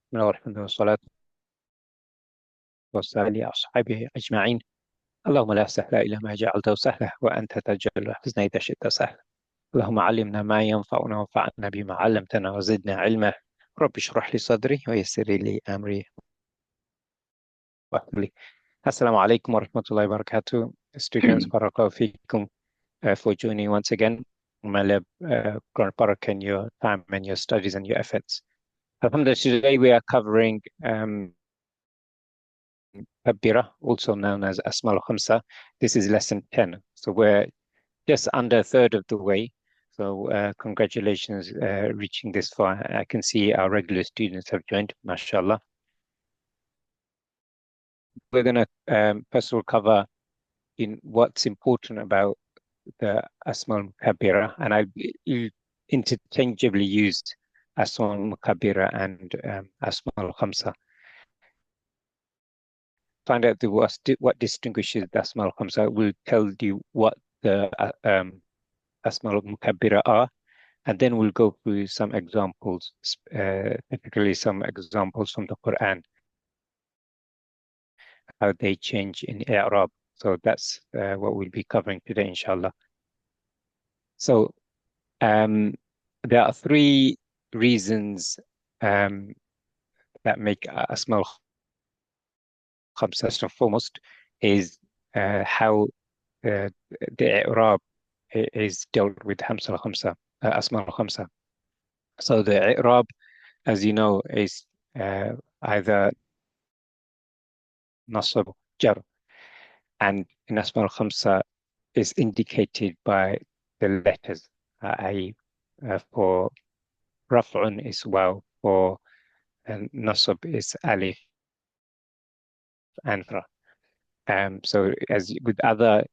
بسم الله الرحمن الرحيم والصلاة والسلام على أصحابه أجمعين. اللهم لا سهل إلا ما جعلته سهلا وأنت تجعل الحزن إذا شئت سهلا. اللهم علمنا ما ينفعنا وانفعنا بما علمتنا وزدنا علما. رب اشرح لي صدري ويسر لي أمري واهدر لي. Assalamu alaikum wa rahmatullahi wa barakatuh. Students, barakallahu feekum for joining once again. My lab, Qur'an Barak in your time and your studies and your efforts. Alhamdulillah, today we are covering Kabira, also known as Asma al-Khamsa. This is lesson 10. So we're just under a third of the way. So congratulations reaching this far. I can see our regular students have joined, mashallah. We're going to first of all cover in what's important about the Asma al-Kabira, and I'll interchangeably use Asma al-Kabira and Asma al-Khamsa. Find out what distinguishes the Asma al-Khamsa. Will tell you what the Asma al-Mukabbira are, and then we'll go through some examples, particularly some examples from the Quran, how they change in Arab. So that's what we'll be covering today, inshallah. So there are three reasons that make Asma al-Khamsa. First and foremost is how the Arab is dealt with Asma al-Khamsa. So the Arab, as you know, is either Nasab, Jar, and in Asma al-Khamsa is indicated by the letters. For Raf'un is Waw, for Nasab is Alif and Ra. So as with other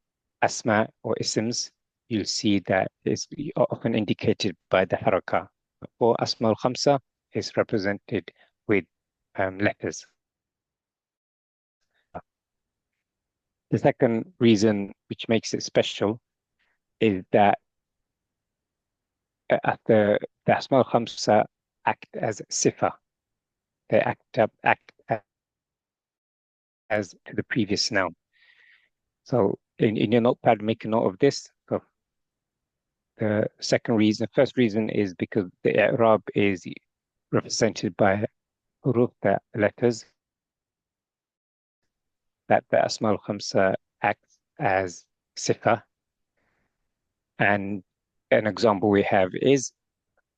Asma or Isms, you'll see that it's often indicated by the haraka. For Asma al-Khamsa, it's represented with letters. The second reason which makes it special is that the Asma al-Khamsa act as sifa. They act as to the previous noun. So in your notepad, make a note of this. So the first reason is because the Arab is represented by huruf, the letters, that the Asma al-Khamsa acts as sifa. And an example we have is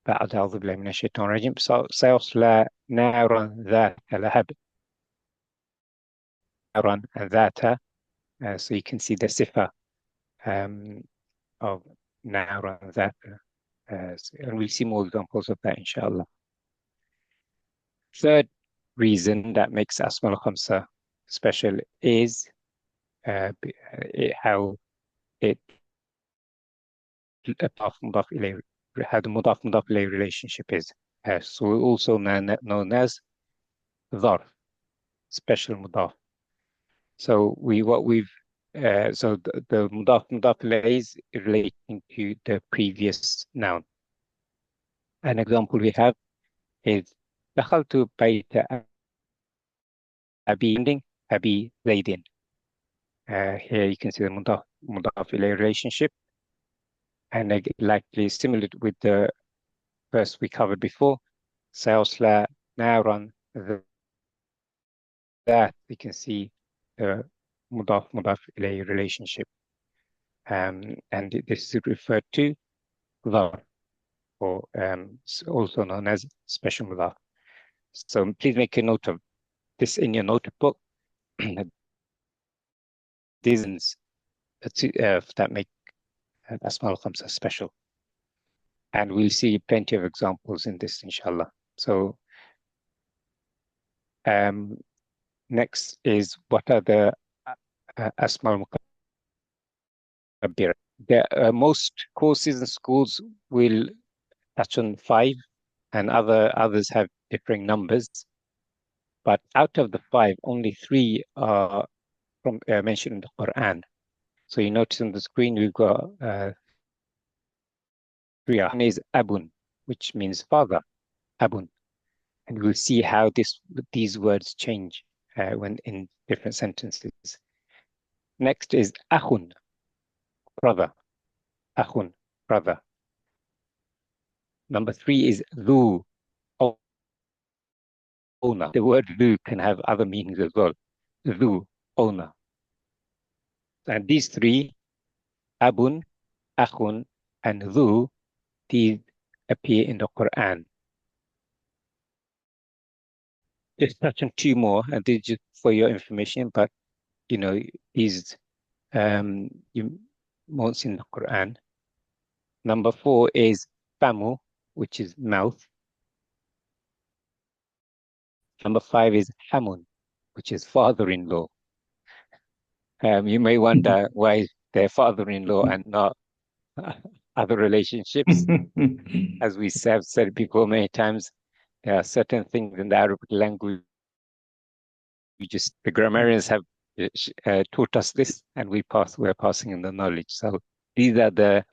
بعد أعوذ بالله من الشيطان الرجيم سيصلى نارا ذات لهب. نارا ذات, so you can see the sifa of نارا ذات, and we'll see more examples of that, inshallah. Third reason that makes Asma al-Khamsa special is how it how the mudaf ilayh relationship is. So also known as dharf, special mudaf. So the mudaf ilayh is relating to the previous noun. An example we have is دخلت بيت أبي زيد. Here you can see the mudaf ilayh relationship, and likely similar with the verse we covered before. سيصلى نارا ذات, you can see the mudaf ilayh relationship, and this is referred to dharf, or also known as special mudaf. So please make a note of this in your notebook. Reasons that make Asma al-Khamsa special. And we'll see plenty of examples in this, inshallah. So next is what are the Asma al-Mukabbira. Most courses and schools will touch on 5, and others have differing numbers. But out of the 5, only 3 are mentioned in the Quran. So you notice on the screen we've got 3. One is Abun, which means father, Abun. And we'll see how these words change when in different sentences. Next is akhun, brother. Akhun, brother. Number 3 is dhu, owner. The word dhu can have other meanings as well. Dhu, owner. And these 3, abun, akhun, and dhu, these appear in the Quran. Just touch on 2 more, and these just for your information, but these you won't see in the Quran. Number 4 is famu, which is mouth. Number 5 is hamun, which is father-in-law. You may wonder why they're father-in-law and not other relationships. As we have said before many times, there are certain things in the Arabic language, the grammarians have taught us this, and we're passing in the knowledge. So these are the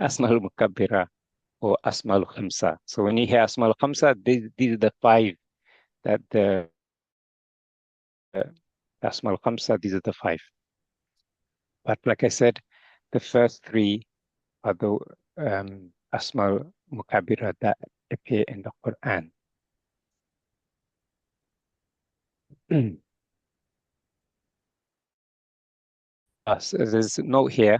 Asma al-Mukabbira or Asma al-Khamsa. So when you hear Asma al-Khamsa, these are the 5 that the Asma al-Khamsa, these are the 5. But like I said, the first 3 are the Asma al-Mukabbira that appear in the Quran. So there's a note here.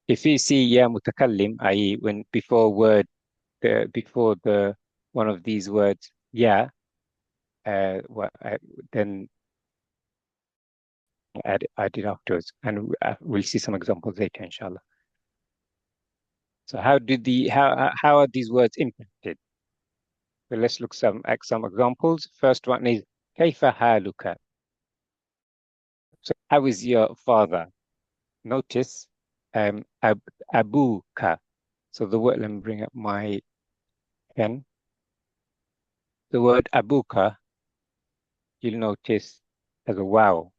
If you see ya mutakallim, i.e. when before the one of these words, then add it afterwards, and we'll see some examples later, inshallah. So how are these words impacted? Well, let's look at some examples. First one is kayfa haluka. So how is your father? Notice abuka. So the word, let me bring up my pen. The word abuka, you'll notice as a wow.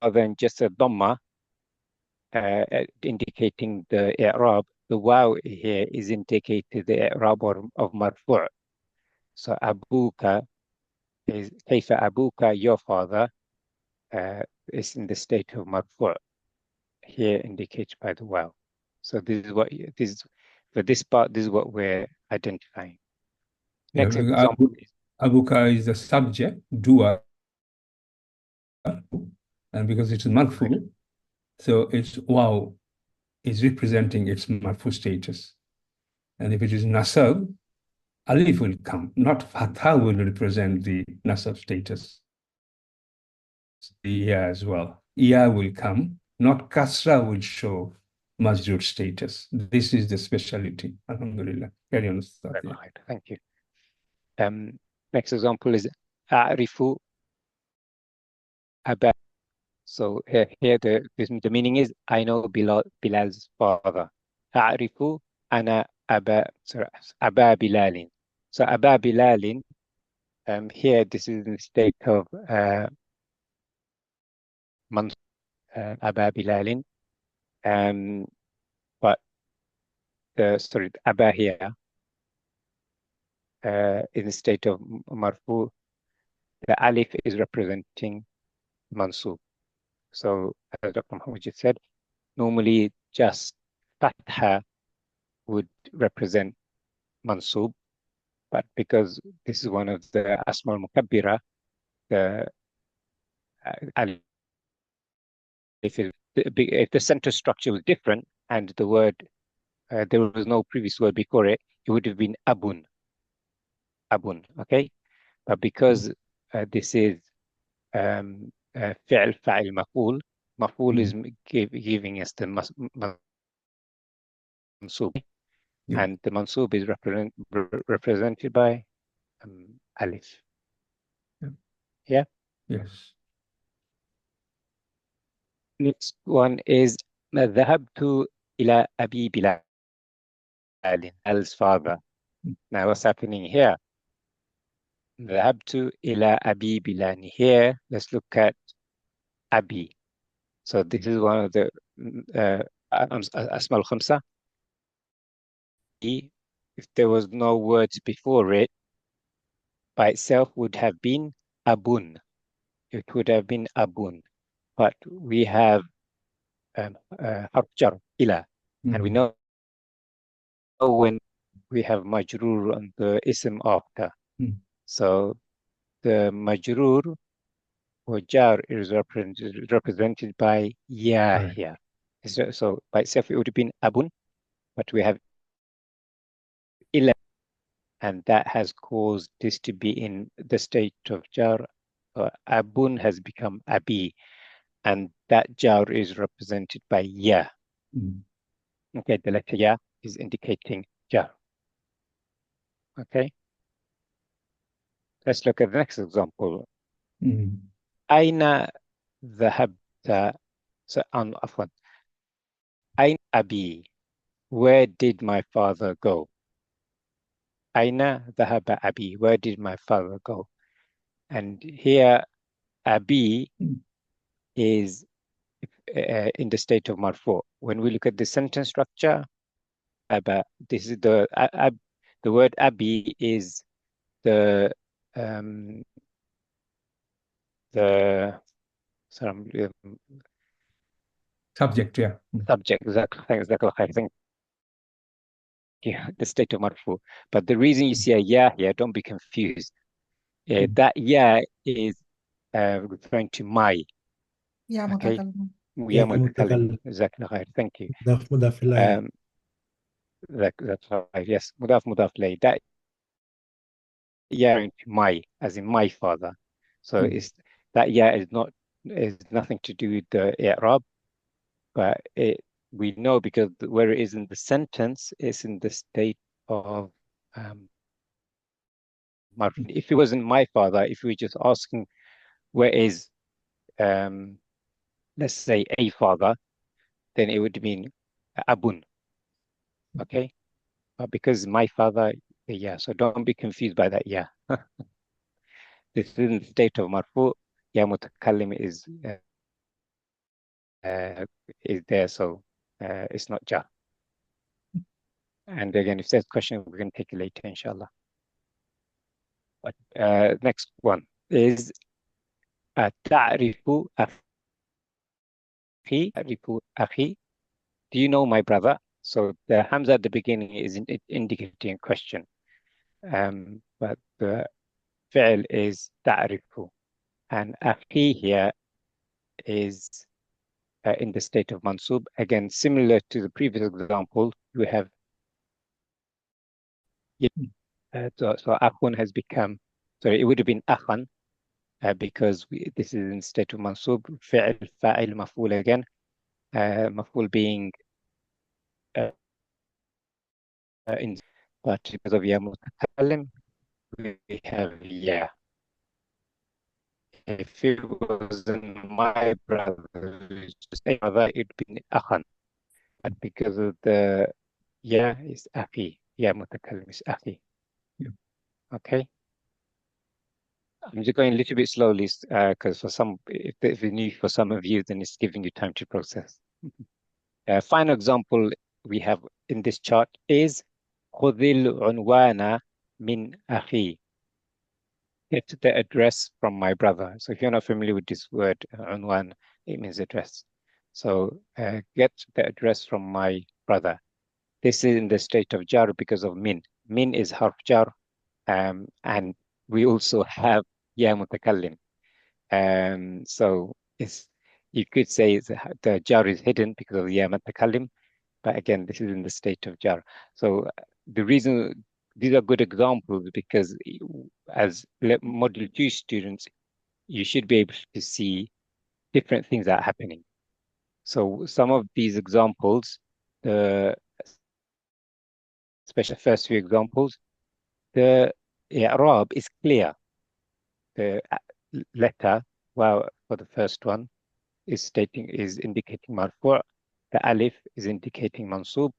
Other than just a dhamma, indicating the i'rab, the wow here is indicated the i'rab of marfu'. So abuka is kayfa abuka, your father, is in the state of marfu'. Here indicated by the wow. So for this part, this is what we're identifying. Next example is abuka is the subject, dua, and because it's marfu, so it's wow is representing its marfu status. And if it is nasab, alif will come, not fatha will represent the nasab status. Yeah, as well. Ya will come, not kasra will show masjur status. This is the speciality. Alhamdulillah. Carry on. Right. Thank you. Next example is a'rifu aba. So here the meaning is I know Bilal's father. A'rifu ana aba Bilalin. So aba Bilalin, here this is in the state of aba Bilalin. But aba here in the state of marfu, the alif is representing mansub. So as Dr. Muhammad just said, normally just fatha would represent mansub, but because this is one of the asma al-mukabbira, the alif, if the sentence structure was different and the word there was no previous word before it, it would have been abun, okay? But because this is fi'l fa'il maf'ul is giving us the mansub, and the mansub is represented by alif. Yeah? Yes. Next one is ذهبت إلى أبي بلال, Al's father. Now what's happening here? ذهبت إلى أبي بلال. Here, let's look at Abi. So this is one of the Asma al-Khamsa. if there was no words before it, by itself would have been abun. It would have been abun. But we have harf jar, ila. And we know when we have majrur on the ism after. So the majrur or jar is represented by ya Right. here. So by itself it would have been abun, but we have ila, and that has caused this to be in the state of jar. Abun has become abi, and that jar is represented by ya. Okay, the letter ya is indicating jar. Okay, let's look at the next example. Aina dhahabta, afwan. Aina abi, where did my father go? Aina dhahaba abi, where did my father go? And here, abi is in the state of marfu. When we look at the sentence structure, this is the word abi is the sorry, Subject, yeah. subject, exactly. I think yeah, the state of marfu. But the reason you see a ya here, don't be confused. That ya is referring to my. يا Okay, متكلم يا متكلم. Exactly right. Thank you. مضاف إليه. That's right. Yes, mudaf lay. That ya into my, as in my father. So it's that ya is nothing to do with the i'rab, but we know because where it is in the sentence, it's in the state of marfu. If it wasn't my father, if we were just asking where is let's say a father, then it would mean abun. Okay, but because my father, yeah, so don't be confused by that. Yeah, this is in the state of marfu. Ya mutakallim is there, so it's not jar. And again, if there's a question, we can take it later, inshallah. But next one is ta'rifu akhi. Do you know my brother? So the hamza at the beginning is indicating a question. But the fi'l is ta'rifu. And akhi here is in the state of mansub. Again, similar to the previous example, we have so akhun has become, sorry, it would have been akhan because this is in state of mansub. Fi'l, fa'il, maf'ul again. Maf'ul being in, but because of ya mutakallim, we have ya. If it wasn't my brother, just a brother, it'd be akhan. But because of the ya is akhi, ya mutakallim is akhi. Okay. I'm just going a little bit slowly because for some, if it's new for some of you, then it's giving you time to process. Final example we have in this chart is خذ العنوان من أخي. Get the address from my brother. So if you're not familiar with this word, unwan, it means address. So get the address from my brother. This is in the state of jar because of min. Min is harf jar, and we also have ya mutakallim. So you could say the jar is hidden because of ya mutakallim, but again, this is in the state of jar. So the reason these are good examples because as Module 2 students, you should be able to see different things that are happening. So some of these examples, especially the first few examples, the i'rab is clear. The letter, well, for the first one, is indicating marfu'. The alif is indicating mansub.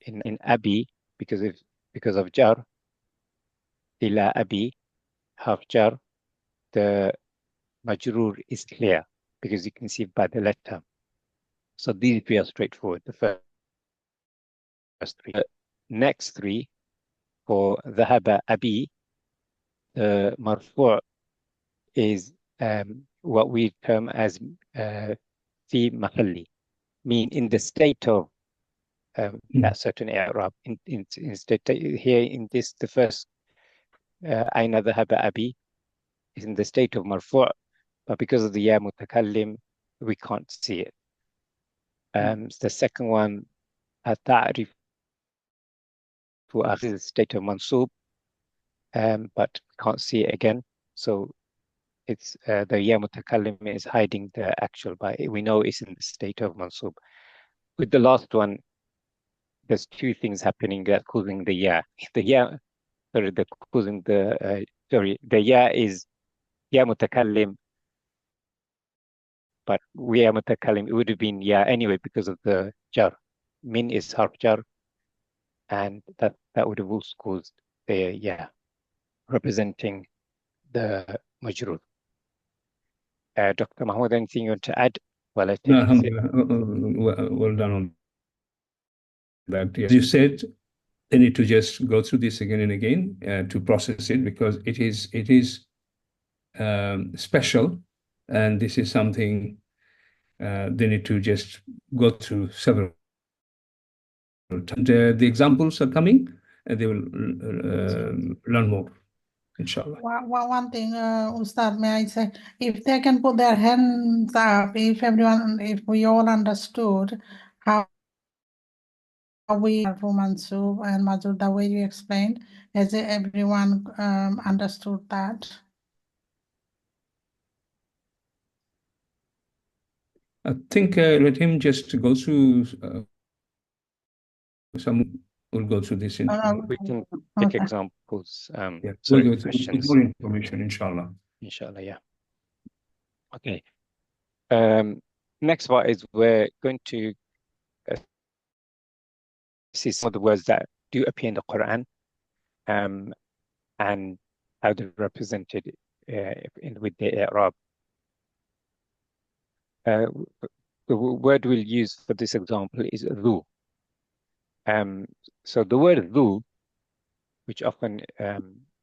In abi, because of jar, ila abi, half jar, the majrur is clear because you can see by the letter. So these three are straightforward. The first three. next three for ذهب أبي, the marfu' is what we term as في محلي, mean in the state of that certain i'rab. In state here in this, the first أين ذهب أبي is in the state of marfu', but because of the ya mutakallim, we can't see it. The second one, ta'rif, is the state of mansub, but can't see it again. So it's the ya mutakallim is hiding the actual, but we know it's in the state of mansub. With the last one, there's two things happening that causing the ya. The ya, sorry, the causing the the ya is ya mutakallim, but we are mutakallim, it would have been ya anyway because of the jar. Min is harf jar, and that would have also caused the ya, representing the majrur. Dr. Mahmoud, anything you want to add? Well, I take well done on that. Yes. You said they need to just go through this again and again to process it, because it is special, and this is something they need to just go through several times. The examples are coming, and they will learn more, inshallah. One thing, Ustad, may I say, if they can put their hands up, if we all understood how we are Mansub and Majur, the way you explained, has everyone understood that? I think let him just go through some. We'll go through this. We can take examples. Yeah, sorry, we'll questions. More information, inshallah. Inshallah, yeah. Okay. Next part is we're going to see some of the words that do appear in the Quran, and how they're represented with the i'rab. The word we'll use for this example is dhu. So the word dhu, which often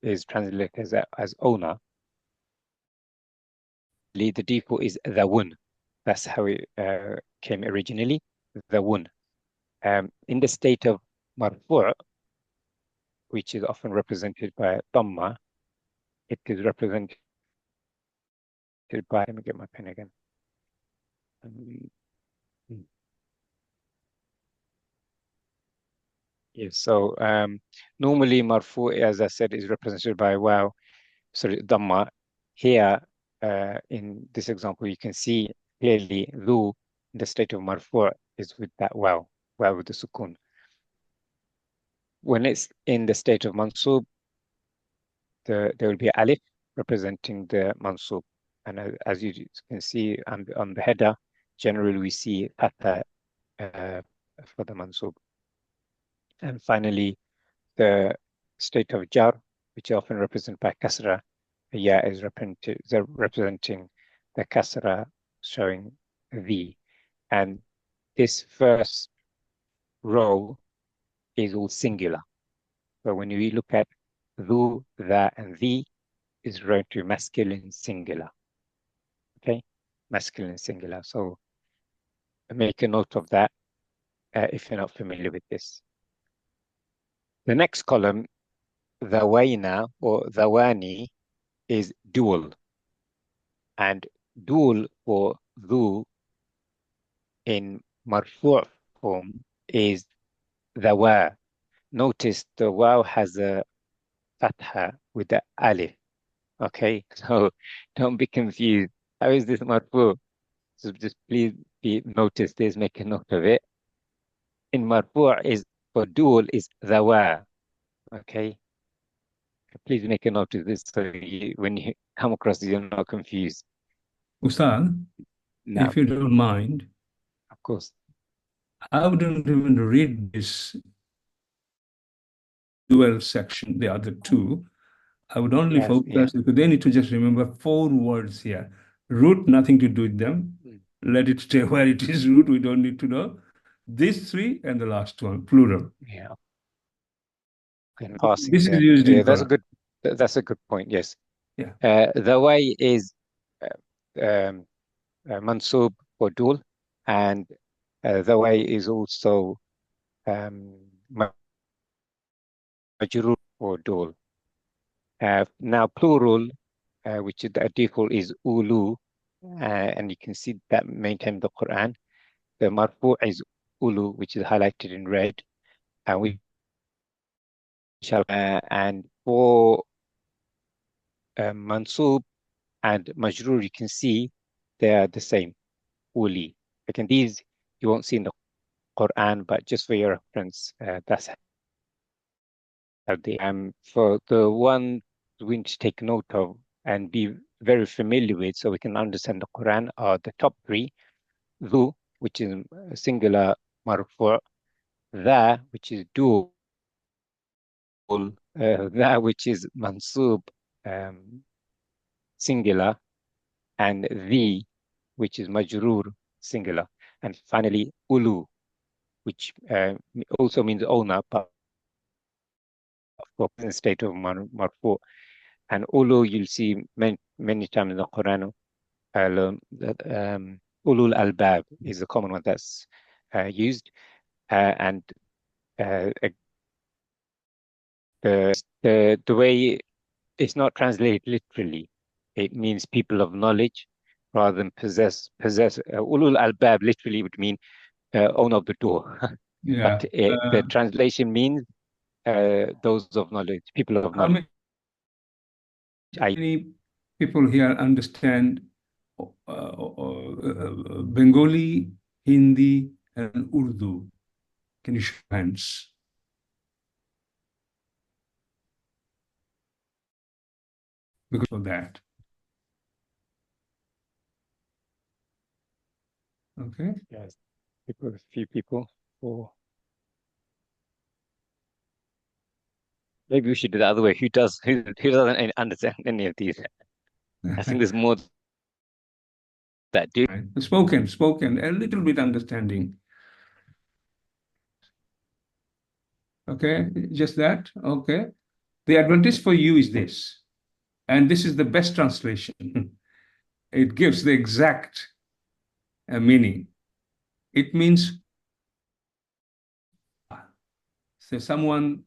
is translated as owner, the default is dhawun. That's how it came originally, dhawun. In the state of marfu', which is often represented by dhamma, it is represented by, let me get my pen again. Yes, so normally marfu', as I said, is represented by wow, sorry, dhamma. Here, in this example, you can see clearly dhu in the state of marfu' is with that wow with the sukun. When it's in the state of mansub, there will be alif representing the mansub, and as you can see on the header, generally we see fatha for the mansub. And finally, the state of jar, which is often represented by kasra, ya is representing the kasra, showing the. And this first row is all singular. So when we look at dhu, the, and the, is referred to masculine singular. Okay, masculine singular. So make a note of that if you're not familiar with this. The next column, dhawayna or dhawani, is dual. And dual for dhu in marfu' form is dhawa. Notice the waw has a fatha with the alif. Okay, so don't be confused. How is this marfu'? So just please notice this, make a note of it. In marfu' is for dual is dhawa. Okay, please make a note of this so when you come across it, you're not confused. Ustad, if you don't mind, of course, I wouldn't even read this dual section, the other two. I would only focus, because they need to just remember 4 words here. Root, nothing to do with them. Let it stay where it is root, we don't need to know. These 3 and the last one, plural. Yeah. in passing. This is Yeah, used in that's a Quran. that's a good point. Yes. Yeah. The way is mansub for dul, and the way is also majrur for dul. Now plural, which is the default is ulu, and you can see that many times in the Quran. The marfu is ulu, which is highlighted in red, and we shall. And for mansub and majrur, you can see they are the same, uli. Again, these you won't see in the Quran, but just for your reference, that's how they. For the one we need to take note of and be very familiar with, so we can understand the Quran, are the top three: dhu, which is singular marfu'; dha, which is dual; dha, which is mansub, singular; and the, which is majrur, singular; and finally ulu, which also means owner, but for present state of marfu'. And ulu, you'll see many times in the Quran. Ulul albab is the common one that's used, and the way it's not translated literally. It means people of knowledge rather than possess. Ulul albab literally would mean owner of the door, Yeah. but the translation means those of knowledge, people of How knowledge. many people here understand Bengali, Hindi, and Urdu? Can you show hands? Because of that. Okay. Yes, a few people. Or maybe we should do the other way. Who doesn't understand any of these? I think there's more that do. Right. Spoken, a little bit understanding. Okay, just that. Okay. The advantage for you is this, and this is the best translation. It gives the exact meaning. It means so someone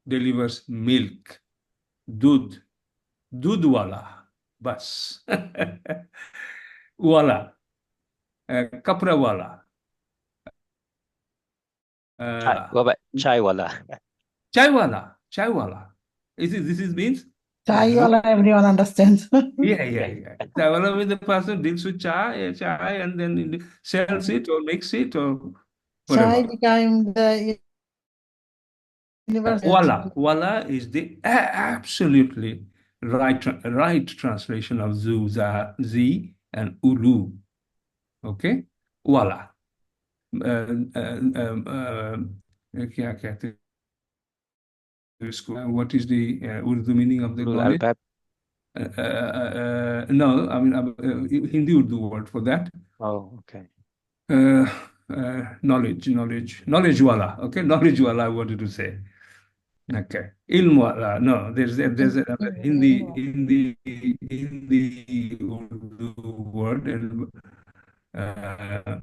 delivers milk, dudwala, bus, wala, kaprawala, What about chaiwala? chaiwala. This means Chai wala, everyone understands. yeah. Chaiwala means the person deals with chai, and then sells it or makes it or Chai whatever. became the universal. Wala is the absolutely right translation of zi, and ulu. Okay, wala. क्या कहते हैं इसको? What is the Urdu meaning of the Ulul knowledge? albab. No, I mean Hindi Urdu word for that. Oh, okay. Knowledge wala. Okay, knowledge wala. I wanted to say. Okay, ilm wala. No, there's a Hindi Urdu word, uh,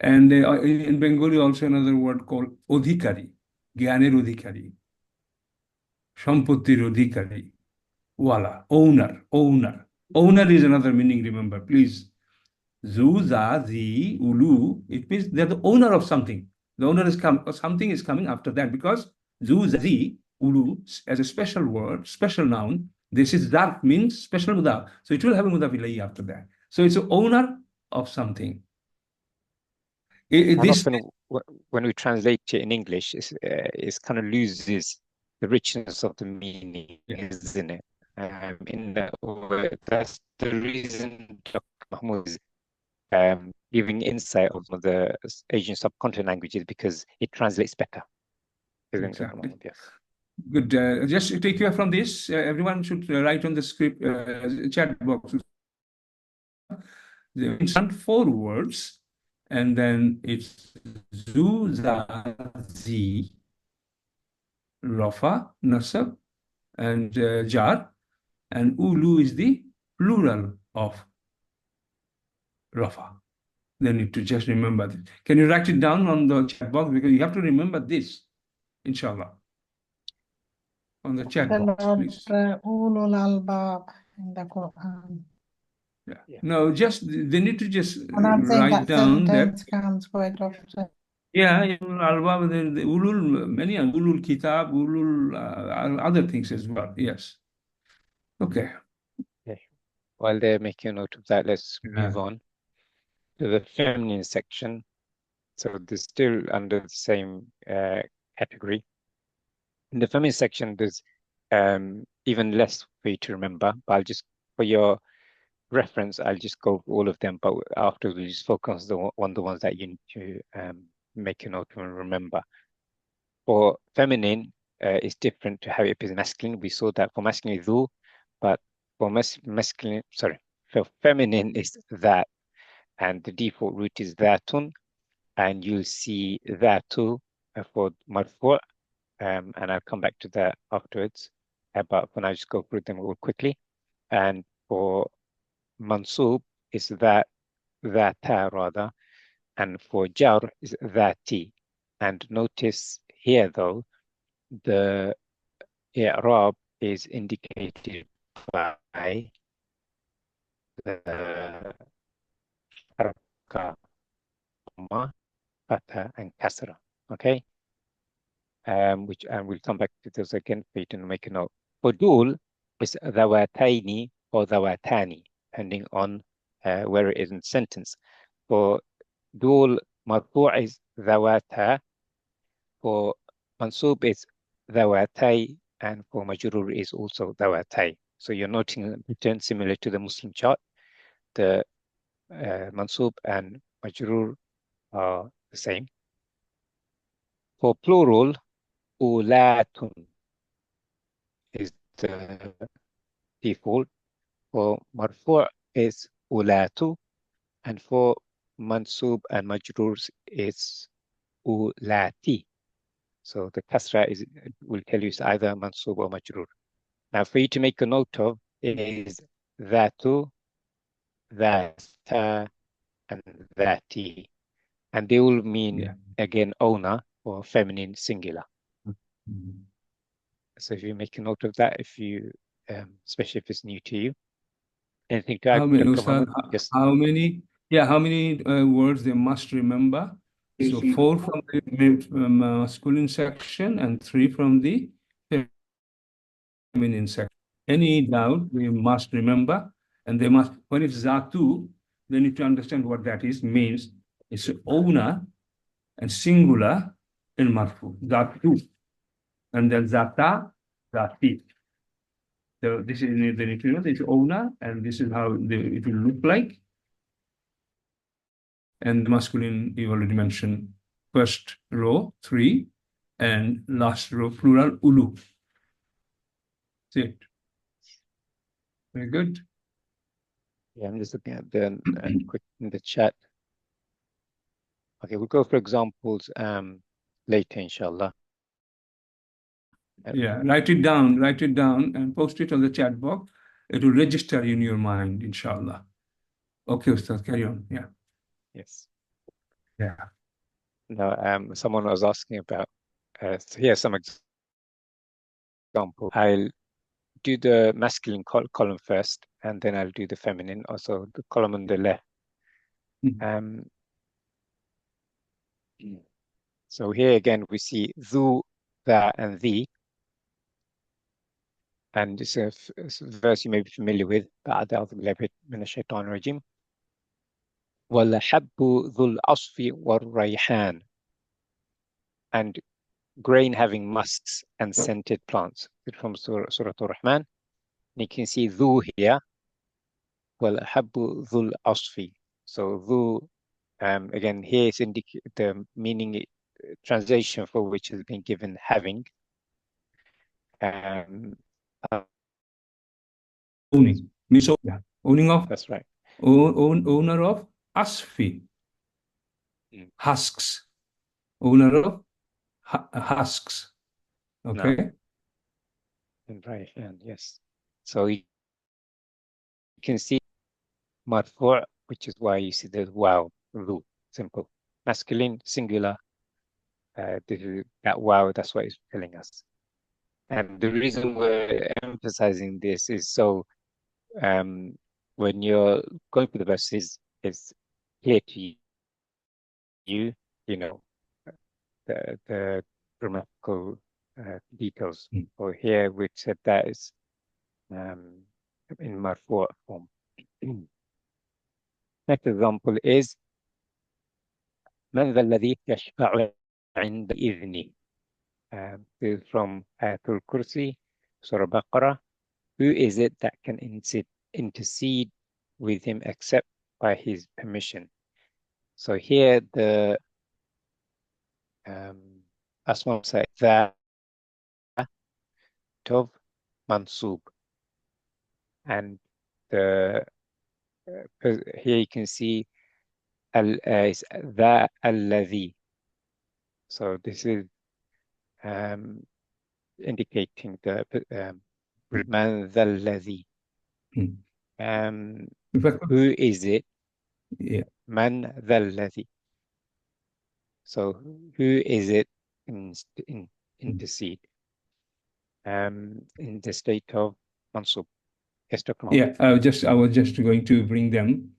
and in Bengali also another word called odhikari, জ্ঞানের অধিকারী, সম্পত্তির অধিকারী, wala, owner is another meaning. Remember, please. Zu, za, zi, ulu. It means they're the owner of something. The owner is something is coming after that, because zu, za, zi, ulu as a special word, special noun. This is that means special mudaf. So it will have a mudaf ilayhi after that. So it's the owner of something. And This often when we translate it in English, it's kind of loses the richness of the meaning, isn't it? That's the reason Dr. Mahmoud is giving insight of the Asian subcontinent languages, because it translates better. Isn't it, Dr. exactly. Mahmoud? Yes. Good. Just take care from this. Everyone should write on the script chat box. There 4 words, and then it's zu, za, zi, Rafa, Nasab, and Jar, and Ulu is the plural of Rafa. They need to just remember this. Can you write it down on the chat box? Because you have to remember this, inshallah. On the chat The box, Lord, please. Ulul Albab in the Quran. Yeah. No, just they need to just And I'm saying write that down that. sentence comes quite often. Yeah, ulul albab, the ulul, many ulul kitab, ulul other things as well. Yes. Okay. Okay. While they're making a note of that, let's move Yeah. on to the feminine section. So they're still under the same category. In the feminine section, there's even less for you to remember, but I'll just, for your reference, I'll just go over all of them, but after we'll just focus on the ones that you need to make a note of and remember. For feminine, it's different to how it appears masculine. We saw that for masculine is dhu, but for masculine, sorry, for feminine is that, and the default root is dhatun, and you'll see dhatu for marfu', and I'll come back to that afterwards. But for now, just go through them real quickly. And for mansub is that, dhata rather, and for jar is dhati. And notice here though, the i'rab is indicated by the haraka, dhamma, fatha, and kasra. Okay, which, and we'll come back to those again for you to make a note. For dul, it's dhawataini or dhawatani, depending on where it is in the sentence. For dul, marfu' is dhawata. For mansub, it's dhawatai, and for majrur is also dhawatai. So you're noting a pattern similar to the Muslim chart. The mansub and majrur are the same. For plural, ulatun is the default. For marfu' is ulatu, and for mansub and majrurs is ulati. So the kasra is, will tell you it's either mansub or majrur. Now for you to make a note of is dhatu, dhata, and dhati. And they all mean, again, owner or feminine singular. Mm-hmm. So if you make a note of that, if you, especially if it's new to you. Anything to add? How many, Dr. Ustad, Mohammed? Yes. how many words they must remember? So 4 from the masculine section and 3 from the feminine section. Any doubt, we must remember, and they must, when it's zatu, they need to understand what that is, means it's owner and singular in marfu, zatu, and then zata, zati. So this is, they need to know this owner, and this is how it will look like. And the masculine, you already mentioned, first row 3, and last row plural ulu. That's it. Very good. Yeah, I'm just looking at the quick in the chat. Okay, we'll go for examples later, inshallah. Yeah, write it down and post it on the chat box. It will register in your mind, inshallah. Okay, Ustaz, carry on. Yeah. Yes. Yeah. Now, someone was asking about, so here's some example. I'll do the masculine column first, and then I'll do the feminine, also the column on the left. So here again, we see dhu, tha, and thee. And it's a verse you may be familiar with. بعد أعوذ بالله من الشيطان الرجيم. وَالْحَبُّ ذُو الْعَصْفِ وَالرَّيْحَانِ. And grain having musks and scented plants. It's from Surah Al-Rahman. You can see dhu here. وَالْحَبُّ ذُو الْعَصْفِ. So dhu, again, here is the meaning, translation for which has been given having. Owning. Yeah. Owning of. That's right. Owner of asfi. Husks. Owner of husks. Okay. In right hand, yes. So you can see marfu', which is why you see the wow, ru, simple. Masculine, singular. That wow, that's what it's telling us. And the reason we're emphasizing this is so when you're going through the verses, it's clear to you, you know, the grammatical details. Mm. So here we said that is in marfu' form. Next example is من ذا الذي يشفع عند إذنه. This is from Ayatul Kursi, Surah Baqarah. Who is it that can intercede with him except by his permission? So here the Asma say that Tov Mansub, and the here you can see is the alladhi. So this is indicating the man the alladhi. Mm. Who is it? Yeah. Man the alladhi. So who is it intercede? In the state of Mansub. Yes, Dr. Yeah, I was just going to bring them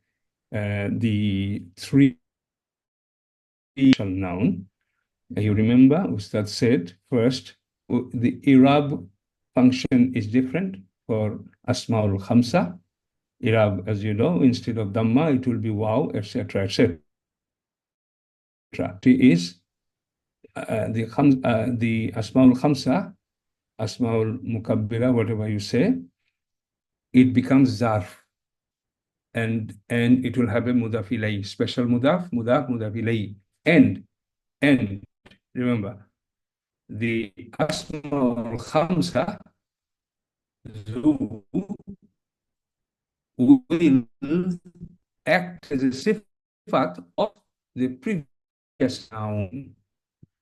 the three noun. You remember, Ustad said first, the Irab function is different for Asma'ul Khamsa. Irab, as you know, instead of Dhamma, it will be Waw, etc., etc. It is the Asma'ul Khamsa, Asma'ul Mukabbira, whatever you say, it becomes Zarf. And it will have a mudaf ilayhi, special mudaf ilayhi. And remember, the Asma'ul Khamsa will act as a sifat of the previous noun.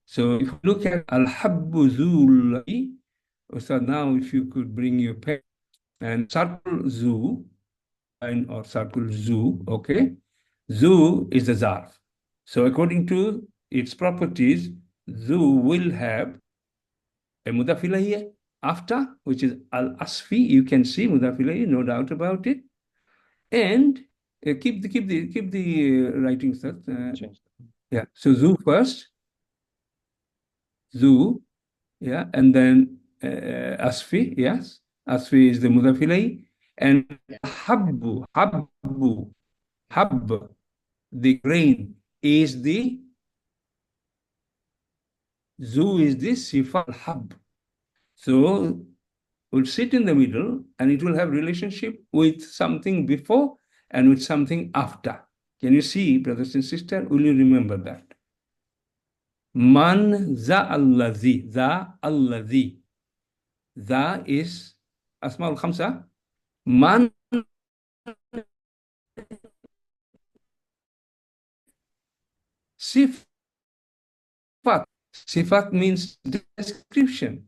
So if you look at Al-Habbu Zul, so now if you could bring your pen and circle Zu, or circle Zu, okay? Zu is the Zarf. So according to its properties, Zu will have a mudaf ilayhi after, which is al-asfi. You can see mudaf ilayhi, no doubt about it. And keep the writing stuff. Yeah. So Zu first. Zu, yeah, and then asfi, yes. Asfi is the mudaf ilayhi. And habbu, the grain is the Zu is the sifa al-hab. So will sit in the middle and it will have relationship with something before and with something after. Can you see, brothers and sisters? Will you remember that? Man za allazi, za is Asma'ul Khamsa. Man sifat. Sifat means description.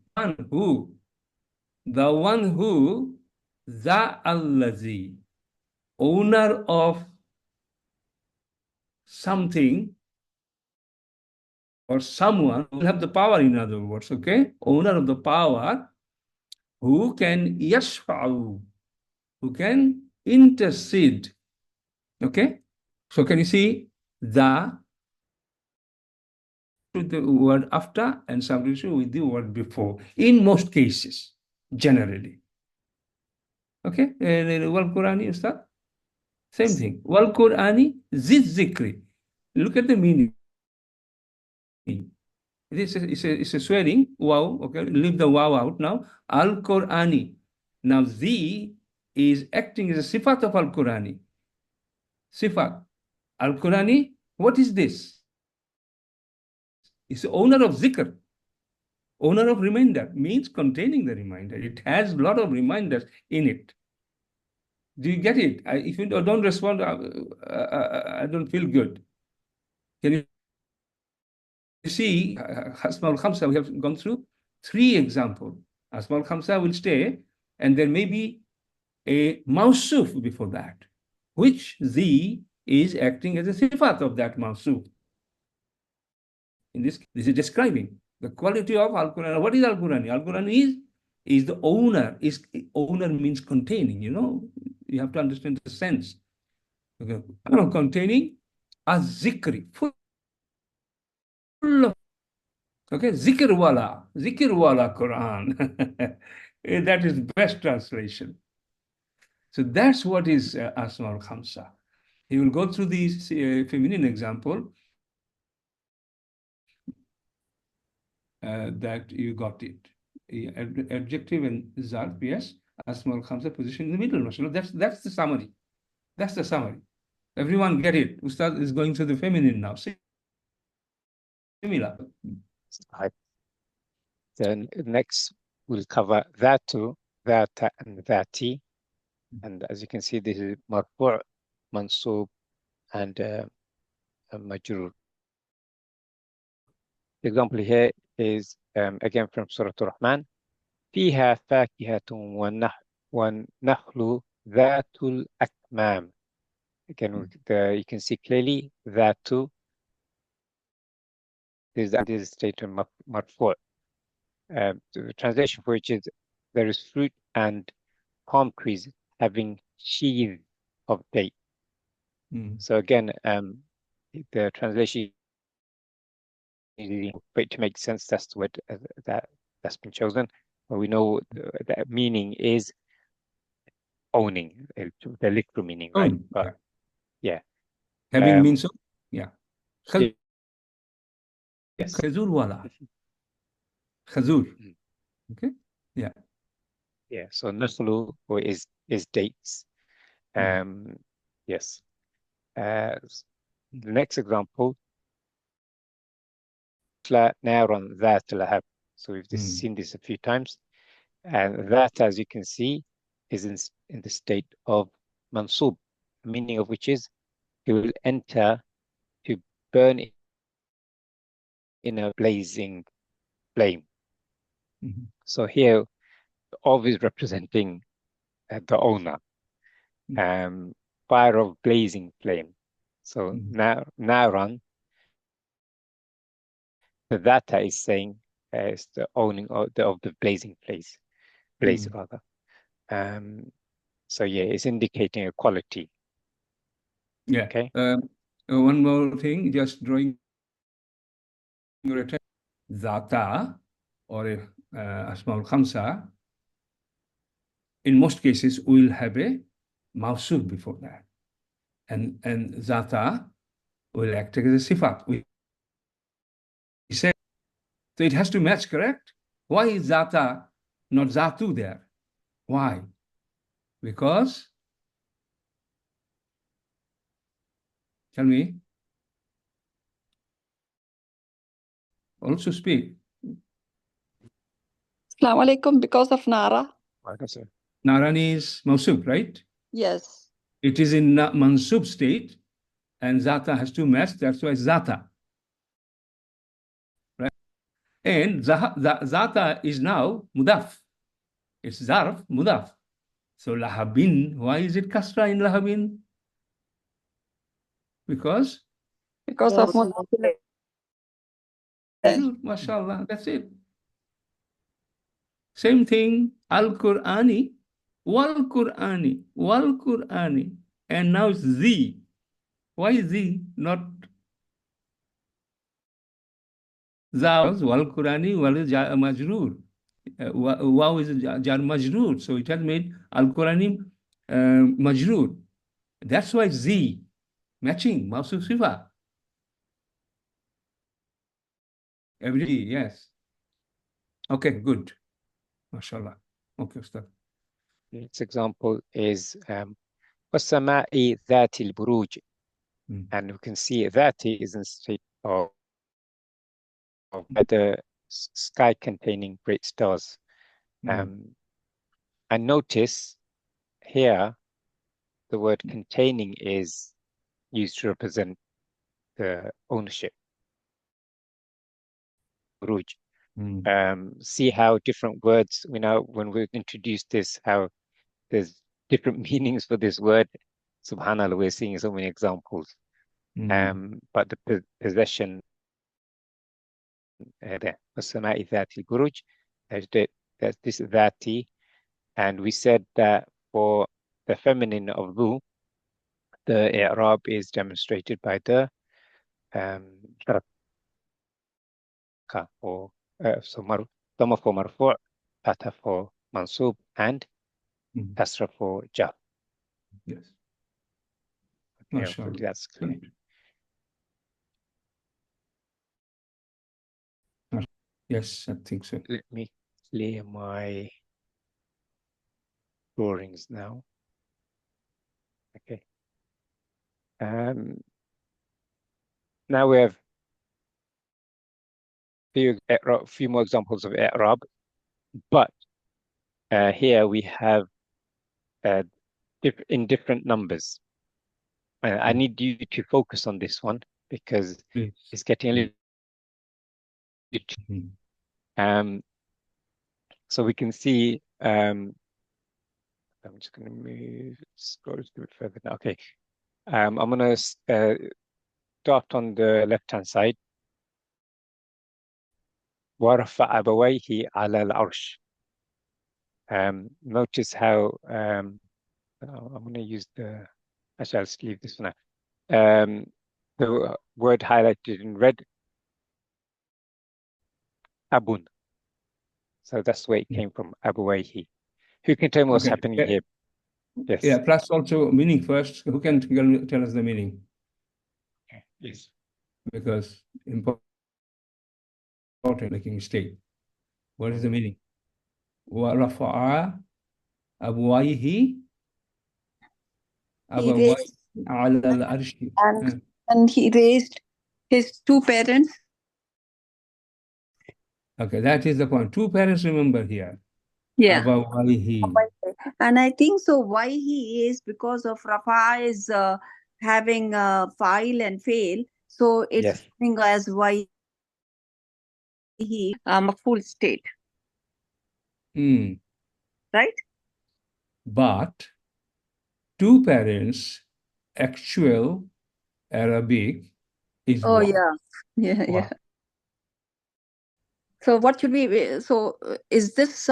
The one who, za allazi, owner of something or someone who will have the power, in other words, okay? Owner of the power who can yashfa'u, who can intercede, okay? So can you see the with the word after and substitution with the word before in most cases, generally. Okay? Wal Qur'ani is that? Same thing. Wal Qur'ani zikri. Look at the meaning. It's a swearing. Wow. Okay. Leave the wow out now. Al-Qur'ani. Now, the is acting as a sifat of Al-Qur'ani. Sifat. Al-Qur'ani, what is this? It's the owner of zikr. Owner of reminder means containing the reminder. It has a lot of reminders in it. Do you get it? If you don't respond, I don't feel good. Can you see Asma'ul Khamsa? We have gone through three examples. Asma al-Khamsa will stay, and there may be a mawsuf before that, which the is acting as a sifat of that mawsuf. In this is describing the quality of Al-Quran. What is Al-Quran? Al-Quran is the owner. Owner means containing, you have to understand the sense. Okay. Containing az-zikri, full of, okay, zikr wala Quran. That is best translation. So that's what is Asma al-Khamsa. He will go through these feminine example that you got it. Adjective and zarf, yes. Asma al-Khamsa position in the middle. That's the summary. That's the summary. Everyone get it. Ustad is going through the feminine now. Similar. Right. Then next we'll cover dhatu, dhata, and dhati. And as you can see, this is marfu', mansub, and majrur. The example here is again from Surah Al-Rahman. فيها فاكهة والنخل ذات الأكمام. Again, you can see clearly ذات is a statement marfu'. The translation for which is there is fruit and palm trees having sheath of date. So again, the translation for it to make sense, that's the word that's been chosen. But we know the meaning is owning, the literal meaning, right? But yeah. Having means so? Yeah. Yes. Khazur wala. Khazur. Okay. Yeah. Yeah. So naslu is dates. Yes. The next example, naran dhat lahab. So we've just seen this a few times, and that, as you can see, is in the state of mansub, meaning of which is he will enter to burn in a blazing flame. So here, always representing the owner, fire of blazing flame. So naran, the data is saying is the owning of the blazing blaze rather. So yeah, it's indicating a quality. Yeah. Okay. One more thing, just drawing your attention. Zata or Asma al-Khamsa, in most cases, will have a mawsuf before that. And Zata will act as a sifat. We said, so it has to match, correct? Why is Zata not Zatu there? Why? Because, tell me, also speak. Assalamu alaikum, because of Nara. Naran is Mansub, right? Yes. It is in Mansub state, and Zata has to match, that's why it's Zata. Right? And Zata is now Mudaf. It's Zarf, Mudaf. So Lahabin, why is it Kasra in Lahabin? Because of mashallah, that's it. Same thing, Al-Qur'ani, Wal-Qur'ani, Wal-Qur'ani. And now it's Z. Why is Z not Zawaz? Wal-Qur'ani, Wal is Majroor. Wow is Jar Majroor. So it has made Al-Qur'ani Majroor. That's why Z, matching, Mawsuf Sifa. Every, yes. Okay, good. MashaAllah. Okay, Ustad. Next example is وَالسَّمَاءِ ذَاتِ الْبُرُوجِ. And we can see dhati is in state of the sky containing great stars. And notice here the word containing is used to represent the ownership. Buruj. see how different words, when we introduce this, how there's different meanings for this word. Subhanallah, we're seeing so many examples. But the possession there, وَالسَّمَاءِ ذَاتِ الْبُرُوجِ, that's this dhati, and we said that for the feminine of dhu, the i'rab is demonstrated by the haraka, or dhamma for marfu', fatha for mansub, and kasra for jar. Yes. Okay, hopefully that's clear. Yes, I think so. Let me clear my drawings now. Okay. Now we have a few more examples of i'rab, but here we have in different numbers. I need you to focus on this one because it's getting a little bit. So we can see. I'm just going to scroll a bit further now. Okay. I'm going to start on the left-hand side. وَرَفَعَ أَبَوَيْهِ عَلَى الْعَرْشِ. Notice how I'm going to use actually, I'll just leave this for now. The word highlighted in red, abun. So that's where it came from, Abawayhi. Who can tell me what's happening here? Yes. Yeah, plus also meaning first. Who can tell us the meaning? Yes. Because important making mistake. What is the meaning? وَرَفَعَ أَبْوَيْهِ عَلَى الْعَرْشِ. And he raised his two parents. Okay, that is the point. Two parents, remember here. Yeah. Abawayhi. And I think so why he is because of Rafa is having file and fail. So it's coming as why he a full state. Right? But two parents, actual Arabic is one. Yeah. So what should we? So is this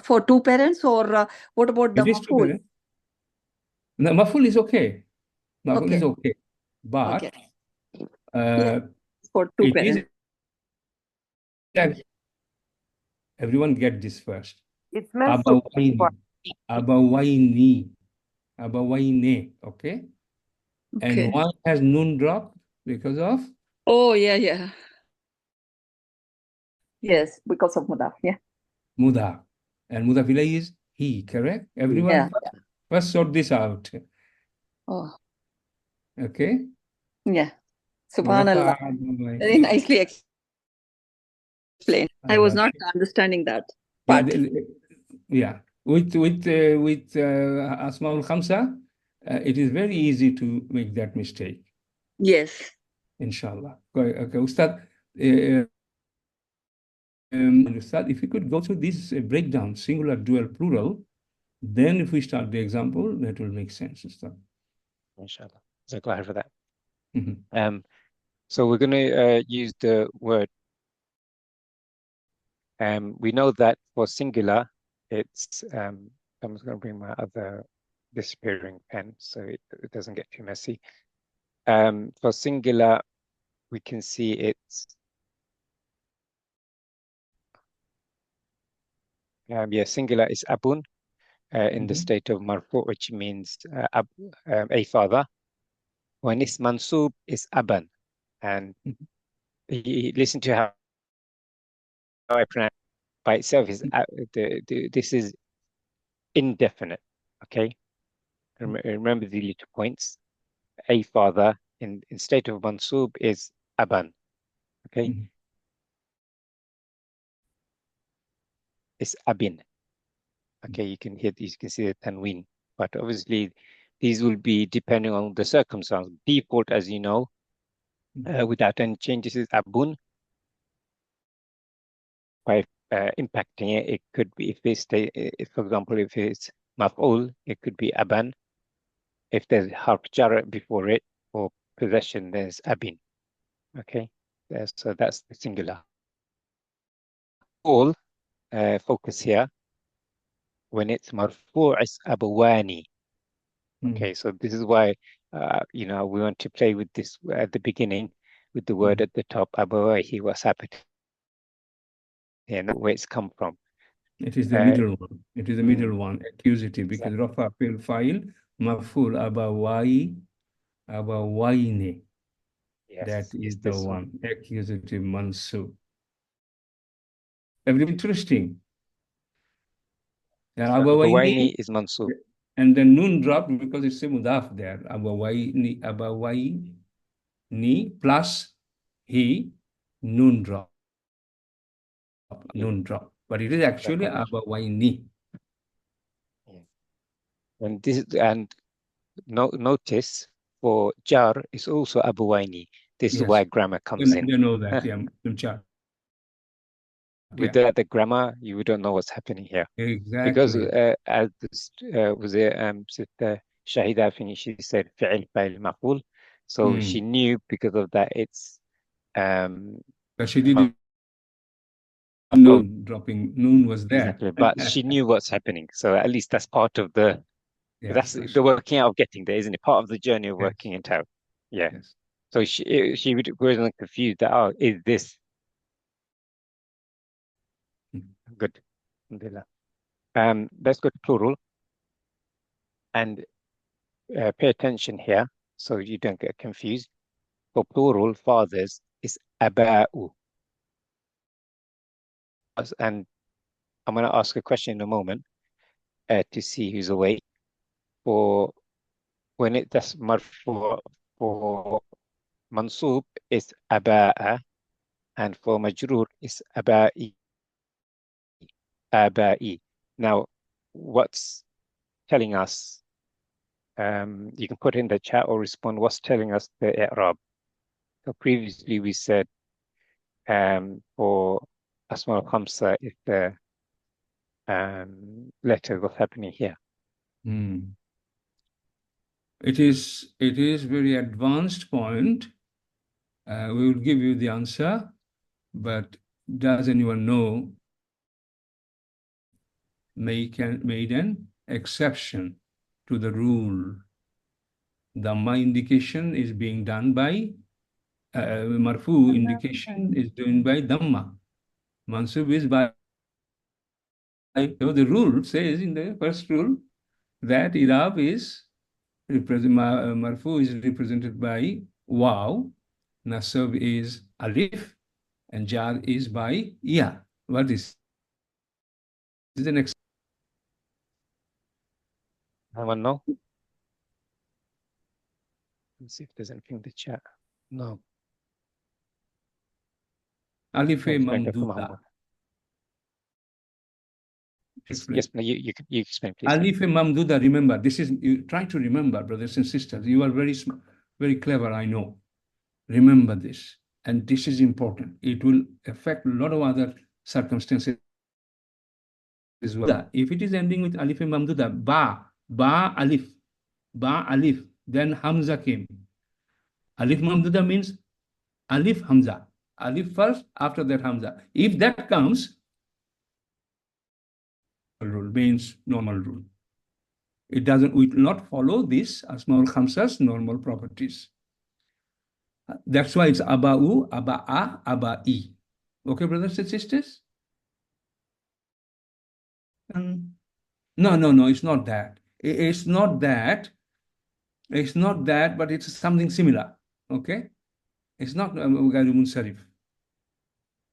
for two parents or what about the maful? The maful is okay. Maful is okay, but for two parents. Everyone get this first. It's meant for Abawayni, okay? And one has nun drop because of? Oh, yeah. Yes, because of mudaf, Mudaf. And mudaf ilayhi is he, correct? Everyone first sort this out. Oh. Okay? Yeah. Subhanallah. Very nicely explained. I was not understanding that part. Yeah. With Asmaul Khamsa, it is very easy to make that mistake. Yes. Inshallah. Okay, Ustad. Ustad, if you could go through this breakdown, singular, dual, plural, then if we start the example, that will make sense, Ustad. Inshallah. So glad for that. So we're going to use the word. We know that for singular, it's. I'm just going to bring my other disappearing pen so it doesn't get too messy. For singular, we can see it's. Singular is abun in the state of marfu, which means a father. When it's mansub, it's aban. And listen to how I pronounce by itself is this is indefinite. Okay, remember the little points. A father in state of mansub is aban. Okay, it's abin. Okay, you can hear these. You can see the tanween, but obviously these will be depending on the circumstance. Default, as you know, without any changes, is abun. by impacting it. It could be, if for example, if it's maf'ul, it could be aban. If there's harf jar before it, or possession, there's abin. Okay, so that's the singular. All focus here. When it's marfu', it's abawani. Okay, so this is why we want to play with this at the beginning, with the word at the top, abawahi, what's happened here, and where it's come from. It is the middle one. It is the middle one, accusative, because rafa fil fa'il maf'ul abawayni. Yes, That is the one, accusative mansub. Very interesting. Abawayni is mansub. And then noon dropped because it's a mudaf there. Abawayni plus he, noon drop. Noon drop. But it is actually abawayni. And notice for jar is also abawayni. This is why grammar comes in. You know that, yeah. With the grammar, you don't know what's happening here. Exactly. Because as this was it, Sister Shahida, I think she said fi'il fa'il maf'ul. So she knew because of that it's but she didn't know dropping noon was there. Exactly, but she knew what's happening. So at least that's part of the that's the working out of getting there, isn't it? Part of the journey of working it out. Yeah. Yes. So she wasn't confused that is this good? Alhamdulillah. Let's go to plural and pay attention here so you don't get confused. For plural, fathers is aba'u. And I'm going to ask a question in a moment to see who's awake. For when that's marfu, for mansub is aba'a, and for majrur is aba'i. Aba'i. Now, what's telling us? You can put in the chat or respond. What's telling us the i'rab? So previously we said for Asma al-Khamsa is the letter. What's happening here? It is very advanced point. We will give you the answer, but does anyone know? Made an exception to the rule. Dhamma indication is being done by marfu indication is done by Dhamma. Mansub is by. So the rule says in the first rule that Irab is marfu is represented by waw, nasab is alif, and jar is by ya. What is the next? Anyone know? Let's see if there's anything in the chat. No. Alif mamduda. Yes, you explain, please. Alif mamduda. Remember, this is you try to remember, brothers and sisters. You are very clever, I know. Remember this, and this is important. It will affect a lot of other circumstances as well. If it is ending with alif mamduda, ba alif, then hamza came. Alif mamduda means alif hamza. Alif first, after that hamza. If that comes, rule means normal rule. It doesn't, we will not follow this Asmaul Khamsa's normal properties. That's why it's aba'u, aba'a, aba'i. Okay, brothers and sisters? No, it's not that. It's not that. It's not that, but it's something similar. Okay? It's not Gairu Munsarif.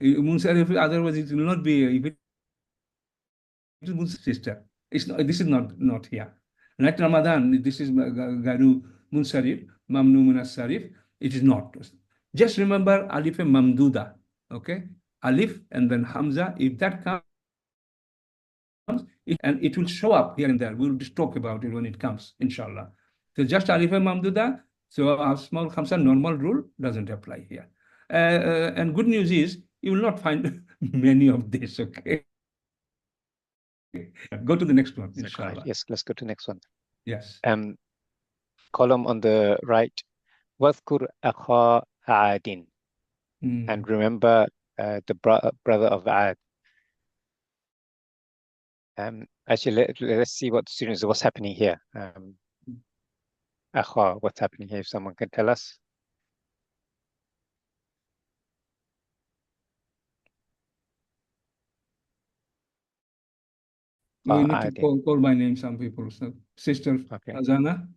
Munsarif, otherwise it will not be, if it is Munsarif sister. It's not, this is not here. Like Ramadan, this is Gairu Munsarif, Mamnu Munasarif. It is not. Just remember Alif and Mamduda. Okay? Alif and then Hamza. If that comes, and it will show up here and there. We'll just talk about it when it comes, inshallah. So just Alif and Mamduda. So Asmaul Khamsa normal rule doesn't apply here. And good news is You will not find many of this, okay? Go to the next one, inshallah. Yes, let's go to the next one. Yes. Column on the right. وَاذْكُرْ أَخَا عَادٍ. And remember the brother of Ad. Actually, let's see what students, what's happening here. Akha, what's happening here? If someone can tell us. We need to call by name some people. So, Sister Azana,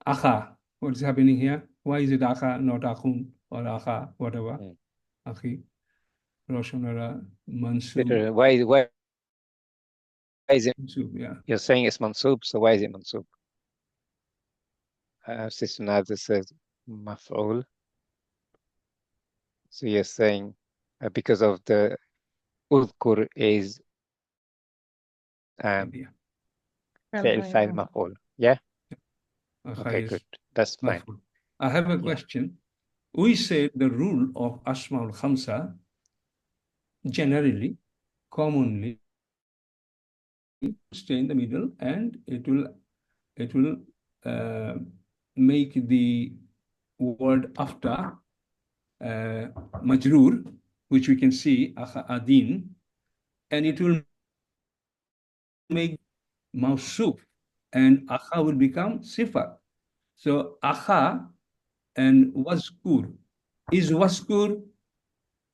Akha, what's happening here? Why is it Akha, not Akhun or Akha, whatever? Akhi, Roshanara, Mansub. Why is it? Mansub, yeah. You're saying it's Mansub, so why is it Mansub? Sister Naza says Maf'ul. So you're saying because of the Udhkur is fi'l fa'il maf'ul. Yeah? Okay, good. That's fine. I have a question. We say the rule of Asma'ul Khamsa generally, commonly, stay in the middle, and it will make the word after majroor, which we can see adin, and it will make mawsuf, and akha will become sifat. So akha and waskur. Is waskur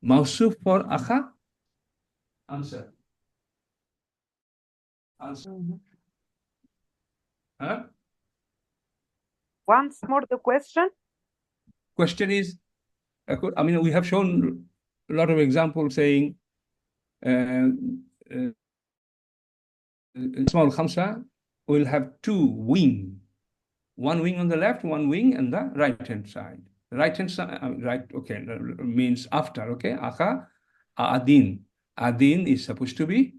mawsuf for akha? Answer. Huh? Once more the question. Question is, I mean, we have shown a lot of examples saying small khamsa will have two wings. One wing on the left, one wing on the right-hand side. Right-hand side, right, okay, means after, okay? Akha, adin. Adin is supposed to be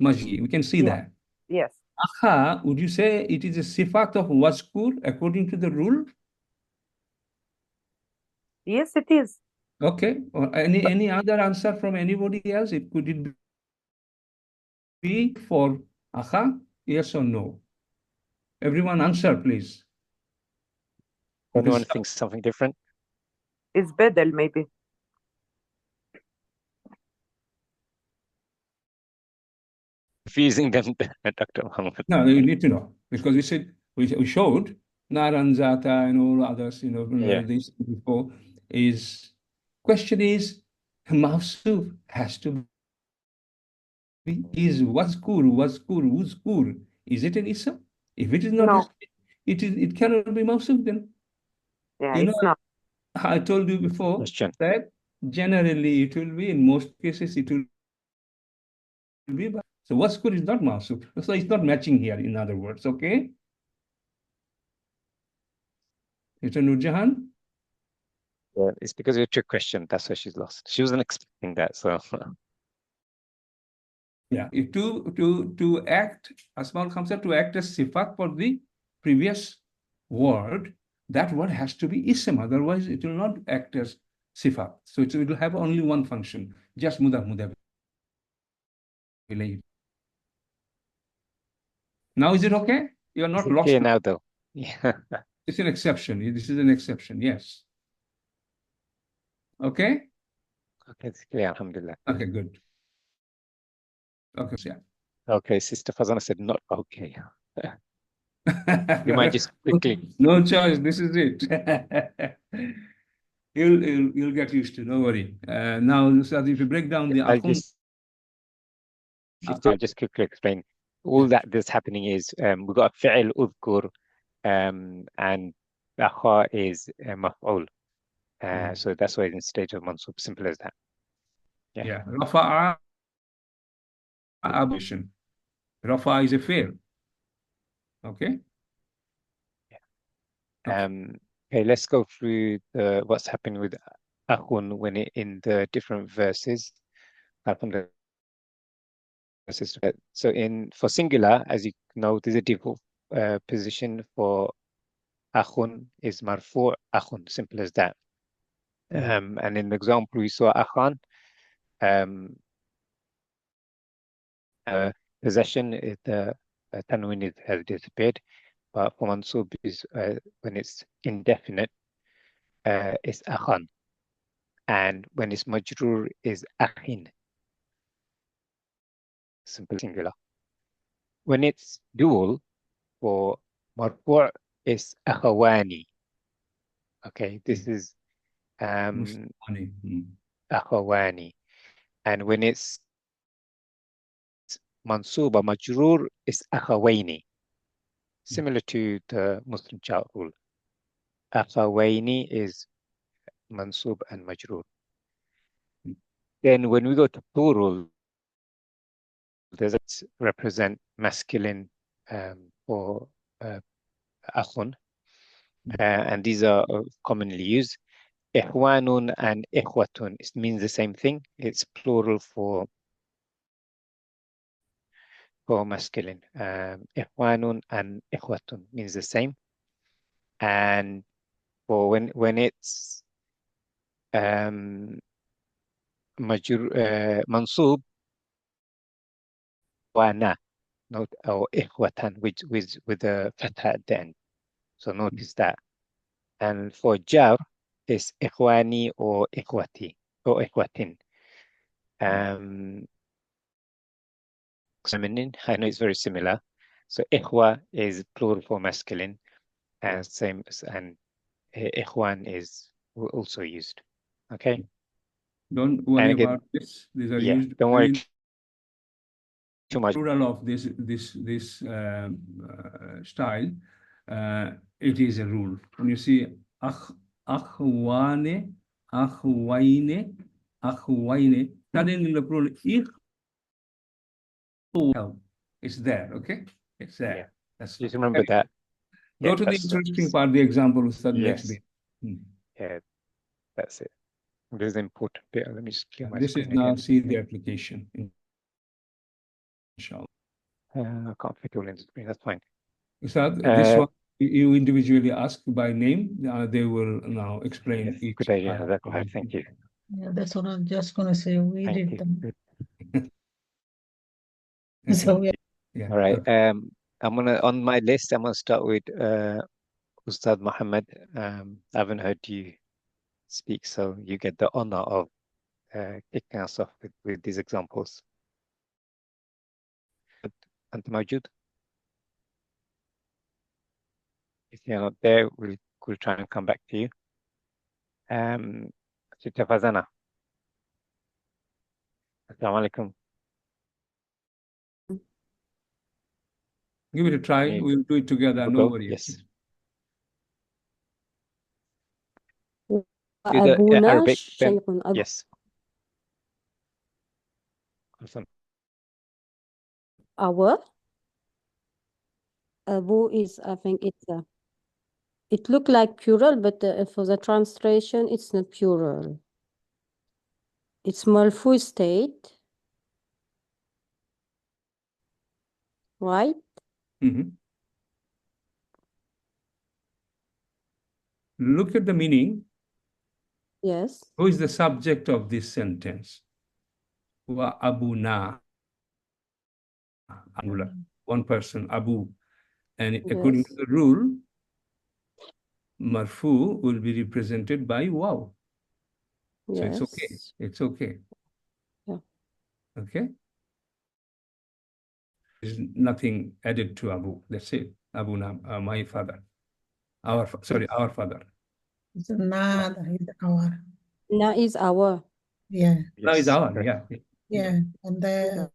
majhi. We can see that. Yes. Akha, would you say it is a sifat of waskur according to the rule? Yes, it is. Okay. Or any other answer from anybody else? Could it be for akha? Yes or no? Everyone answer, please. Anyone thinks something different? It's bedel, maybe. Confusing them, Dr. Muhammad. No, you need to know, because we said we showed Naran Zata and all others, you know, this before. Question is Mawsuf has to be is wazkur. Is it an ism? If it is not, No. it cannot be Mawsuf then. Yeah, You it's know, not. I told you before that generally it will be, in most cases it will be, but so waskur is not Mawsuf. So it's not matching here, in other words, okay? Mr. Nurjahan? Yeah, it's because of your trick question. That's why she's lost. She wasn't expecting that, so. Yeah, to act Asmaul Khamsa, to act as sifat for the previous word, that word has to be ism, otherwise it will not act as sifat. So it will have only one function, just mudaf ilayhi. Now is it okay? You are not lost. Clear now, though. Yeah. It's an exception. This is an exception. Yes. Okay. Okay, it's clear. Alhamdulillah. Okay, good. Okay, yeah. Okay, Sister Fazana said not okay. You might just quickly. No choice. This is it. You'll get used to. Don't worry. Now, so if you break down the I'll just quickly explain. All that is happening is we've got a fi'l udhkur and akha is maf'ul. So that's why it's in stage of mansub. Simple as that. Yeah. Rafa'a abolition. Rafa is a fail. Okay. Yeah. Okay, let's go through what's happening with akhun when in the different verses. So for singular, as you know, there's a default position for akhun is marfu' akhun. Simple as that. And in the example we saw akhan, possession is the tanween has disappeared, but for mansub is when it's indefinite, it's akhan, and when it's majrur is akhin, simple singular. When it's dual, for marfu' is akhawani. Okay, this is akhawani, and when it's mansub or majrur is akhawaini, similar to the Muslim child rule. Akhawaini is mansub and majrur. Then when we go to plural, does it represent masculine for akhun? And these are commonly used. Ikhwanun and ikhwatun, it means the same thing. It's plural for masculine. Ikhwanun and ikhwatun means the same. And for when it's mansub, wana, not or ikhwatan, with a fatha at the end. So notice that. And for jar, is ikhwani or ikhwati or ikhwatin. Feminine, I know it's very similar. So ikhwa is plural for masculine, and same as, and ikhwan is also used. Okay. Don't worry again, about this. These are yeah, used. don't worry too much. Plural of this style. It is a rule. When you see akhwane, akhwaine, akhwaine, suddenly the plural it's there. Okay, it's there. Yeah. That's Just remember that. Go Yeah, to the interesting part, the example Ustad makes yes. there. Yeah, that's it. This is the important bit. Let me just clear my This screen is now again. see the application. Inshallah. I can't fit all in the screen. That's fine. Ustad, this one you individually ask by name. They will now explain Yes, each. good idea. Thank you. Yeah, that's what I'm just gonna say. We Thank did you. them. Good. So Yeah. All right. Okay. On my list, I'm gonna start with Ustad Muhammad. I haven't heard you speak, so you get the honor of kicking us off with these examples. أنت موجود? If you're not there, we'll try and come back to you. ست فزنة. السلام عليكم. Give it a try. We'll do it together. No worries. Yes. أبونا Arabic. شيخ Yes. Awesome. Our Abu is, I think it look like plural, but for the translation, it's not plural. It's marfu state, right? Look at the meaning. Yes. Who is the subject of this sentence? Wa abuna. One person, Abu. And according to the rule, marfu will be represented by waw. So it's okay. It's okay. Yeah. Okay. There's nothing added to Abu. That's it. Abuna, my father. Our father. it's not our. Na is our. Yeah. Now is our. Yeah. Yeah. And the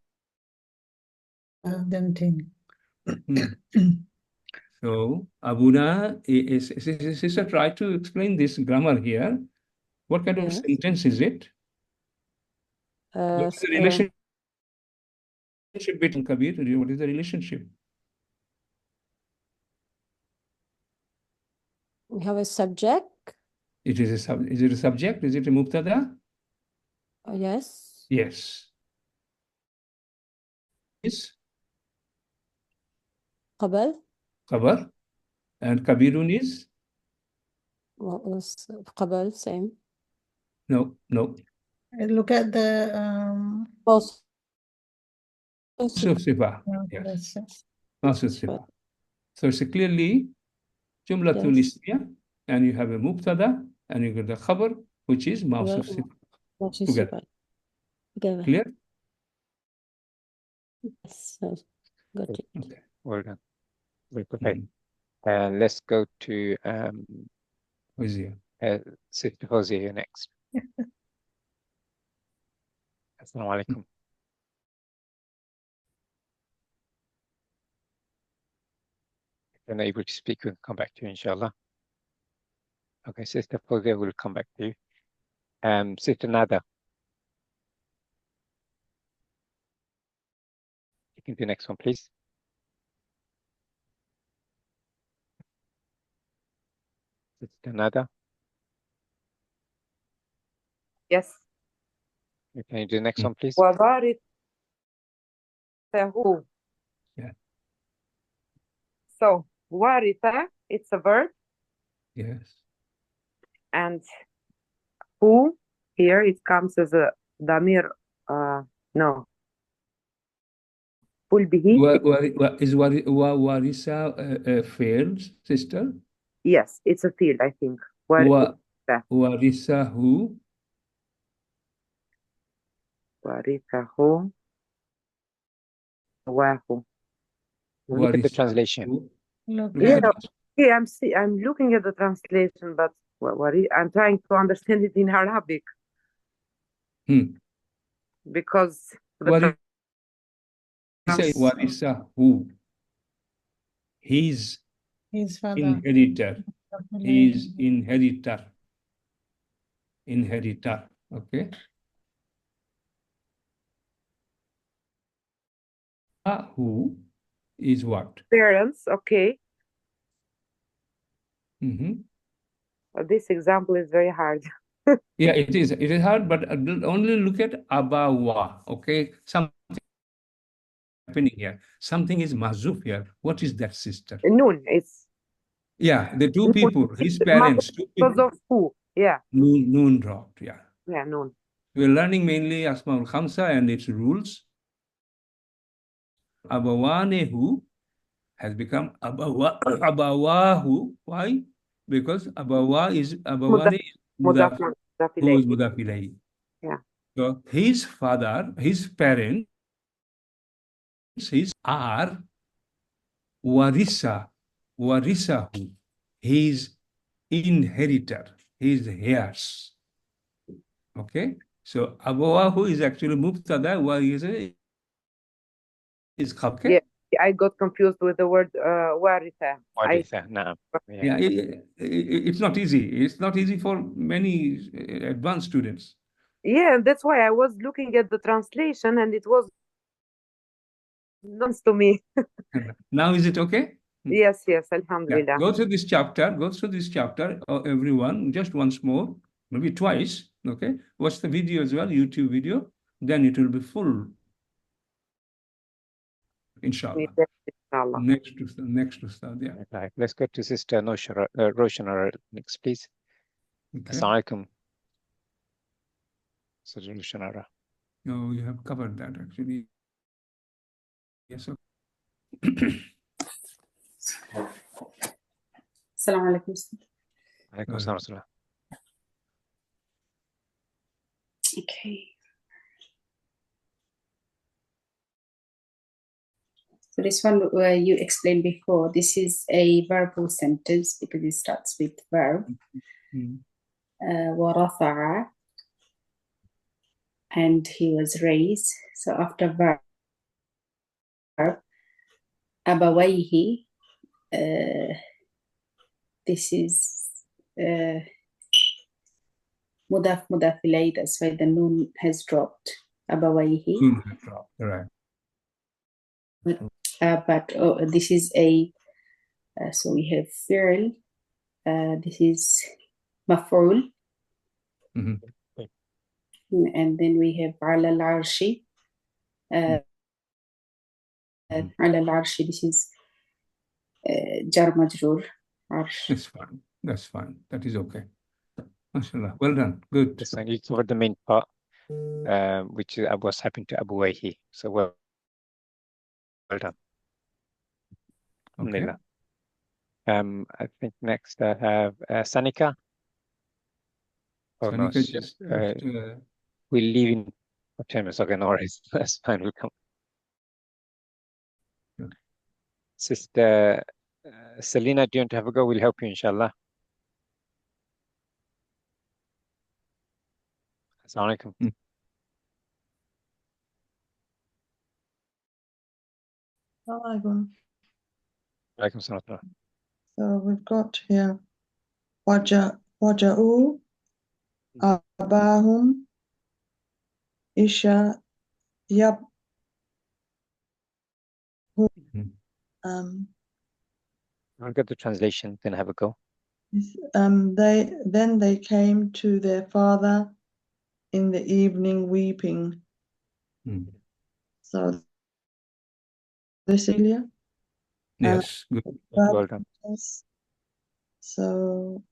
them thing. So Abuna is try to explain this grammar here. What kind of sentence is it? What is the relationship between Kabir? What is the relationship? We have a subject. Is it a subject? Is it a mubtada? Yes. Yes. Is Qabal. Khabar. And Kabirun is? What was Qabal? Same. No. Look at the Also, Also sifa. Yes. Also sifa. So it's clearly jumlatun yes. ismiya, and you have a mubtada, and you get the khabar, which is mawsuf sifa. What is Together. Together. Clear? Yes, got it. Okay. Well done. Very perfect. Let's go to Fawzia. Sister Fawzia, you're next. Assalamu alaikum. If you're not able to speak, we'll come back to you, inshallah. Okay, Sister Fawzia will come back to you. Sister Nada. You can do the next one, please. Sister Nada. Yes. Can you do the next one, please? وَبَارِثَهُ. Yeah. So, waritha, it's a verb, Yes. and who, here it comes as a damir, no. Will be he. Is warisa a failed sister? Yes, it's a field, I think. Warisahu. Warithahu. Wahu. Look at the translation. I'm looking at the translation, but I'm trying to understand it in Arabic. Because Warisahu. His inheritor. His inheritor. Inheritor. Okay. Who is what? Parents, okay. This example is very hard. Yeah, it is. It is hard, but only look at abawa. Okay, something happening here. Something is mazuf here. What is that, sister? Noon. It's the two people, his parents. Because of who? Yeah. Noon dropped. Yeah. Yeah, noon. We're learning mainly Asmaul Khamsa and its rules. Abawanehu has become abawahu. Why? Because abawane is mudaf ilayhi. Yeah. So his father, his parents, are warisahu, his inheritor, his heirs. Okay, so abawahu is actually mubtada, warisa is khabar. Okay? Yeah, I got confused with the word waritha. No. Yeah, it's not easy. It's not easy for many advanced students. Yeah, that's why I was looking at the translation and it was nonsense to me. Now is it okay? Yes, alhamdulillah. Yeah. Go through this chapter, everyone, just once more, maybe twice, okay? Watch the video as well, YouTube video, then it will be full. Inshallah. Next to start, yeah. Right. Let's go to Sister Roshana next, please. Okay. Assalamu alaikum. Sister Roshana. No, you have covered that actually. Yes, sir. Assalamu alaikum. Alaikum assalam. Okay. So this one you explained before, this is a verbal sentence because it starts with verb. وَرَفَعَ, and he was raised. So after verb, أبويه, this is mudaf ilayh, that's why the noon has dropped. أبويه. Right. But this is a, so we have fi'l, this is maf'ul, and then we have ala al-arshi, ala al-arshi, this is jar majrur. That's fine. That is okay. MashaAllah. Well done. Good. This one, you covered the main part, which was happening to Abu Waihi. So well done. Okay. Alhamdulillah. I think next I have Sanika. Oh no, Sanika just left, we'll leave in 10 minutes. Okay, no worries. That's fine. We'll come. Yeah. Sister Selina, do you want to have a go? We'll help you, inshallah. Assalamu alaikum. Alaikum salam. So we've got here Waja'u Abahum Isha Yab I'll get the translation, then have a go. they came to their father in the evening weeping. So this Ilya? Yes, good. Well done. So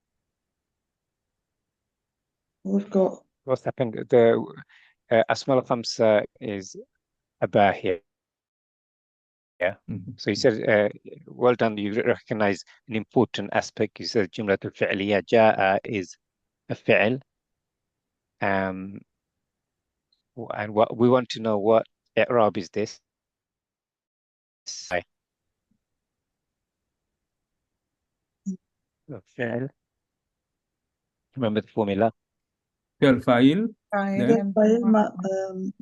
we've got What's happened? The Asma al-Khamsa is Abah here. Yeah. So you said, well done. You recognize an important aspect. You said Jumlat al-Fi'liya. Ja'a is a fi'l. And what we want to know, what i'rab is this? Fi'l. Remember the formula? Fi'l fa'il.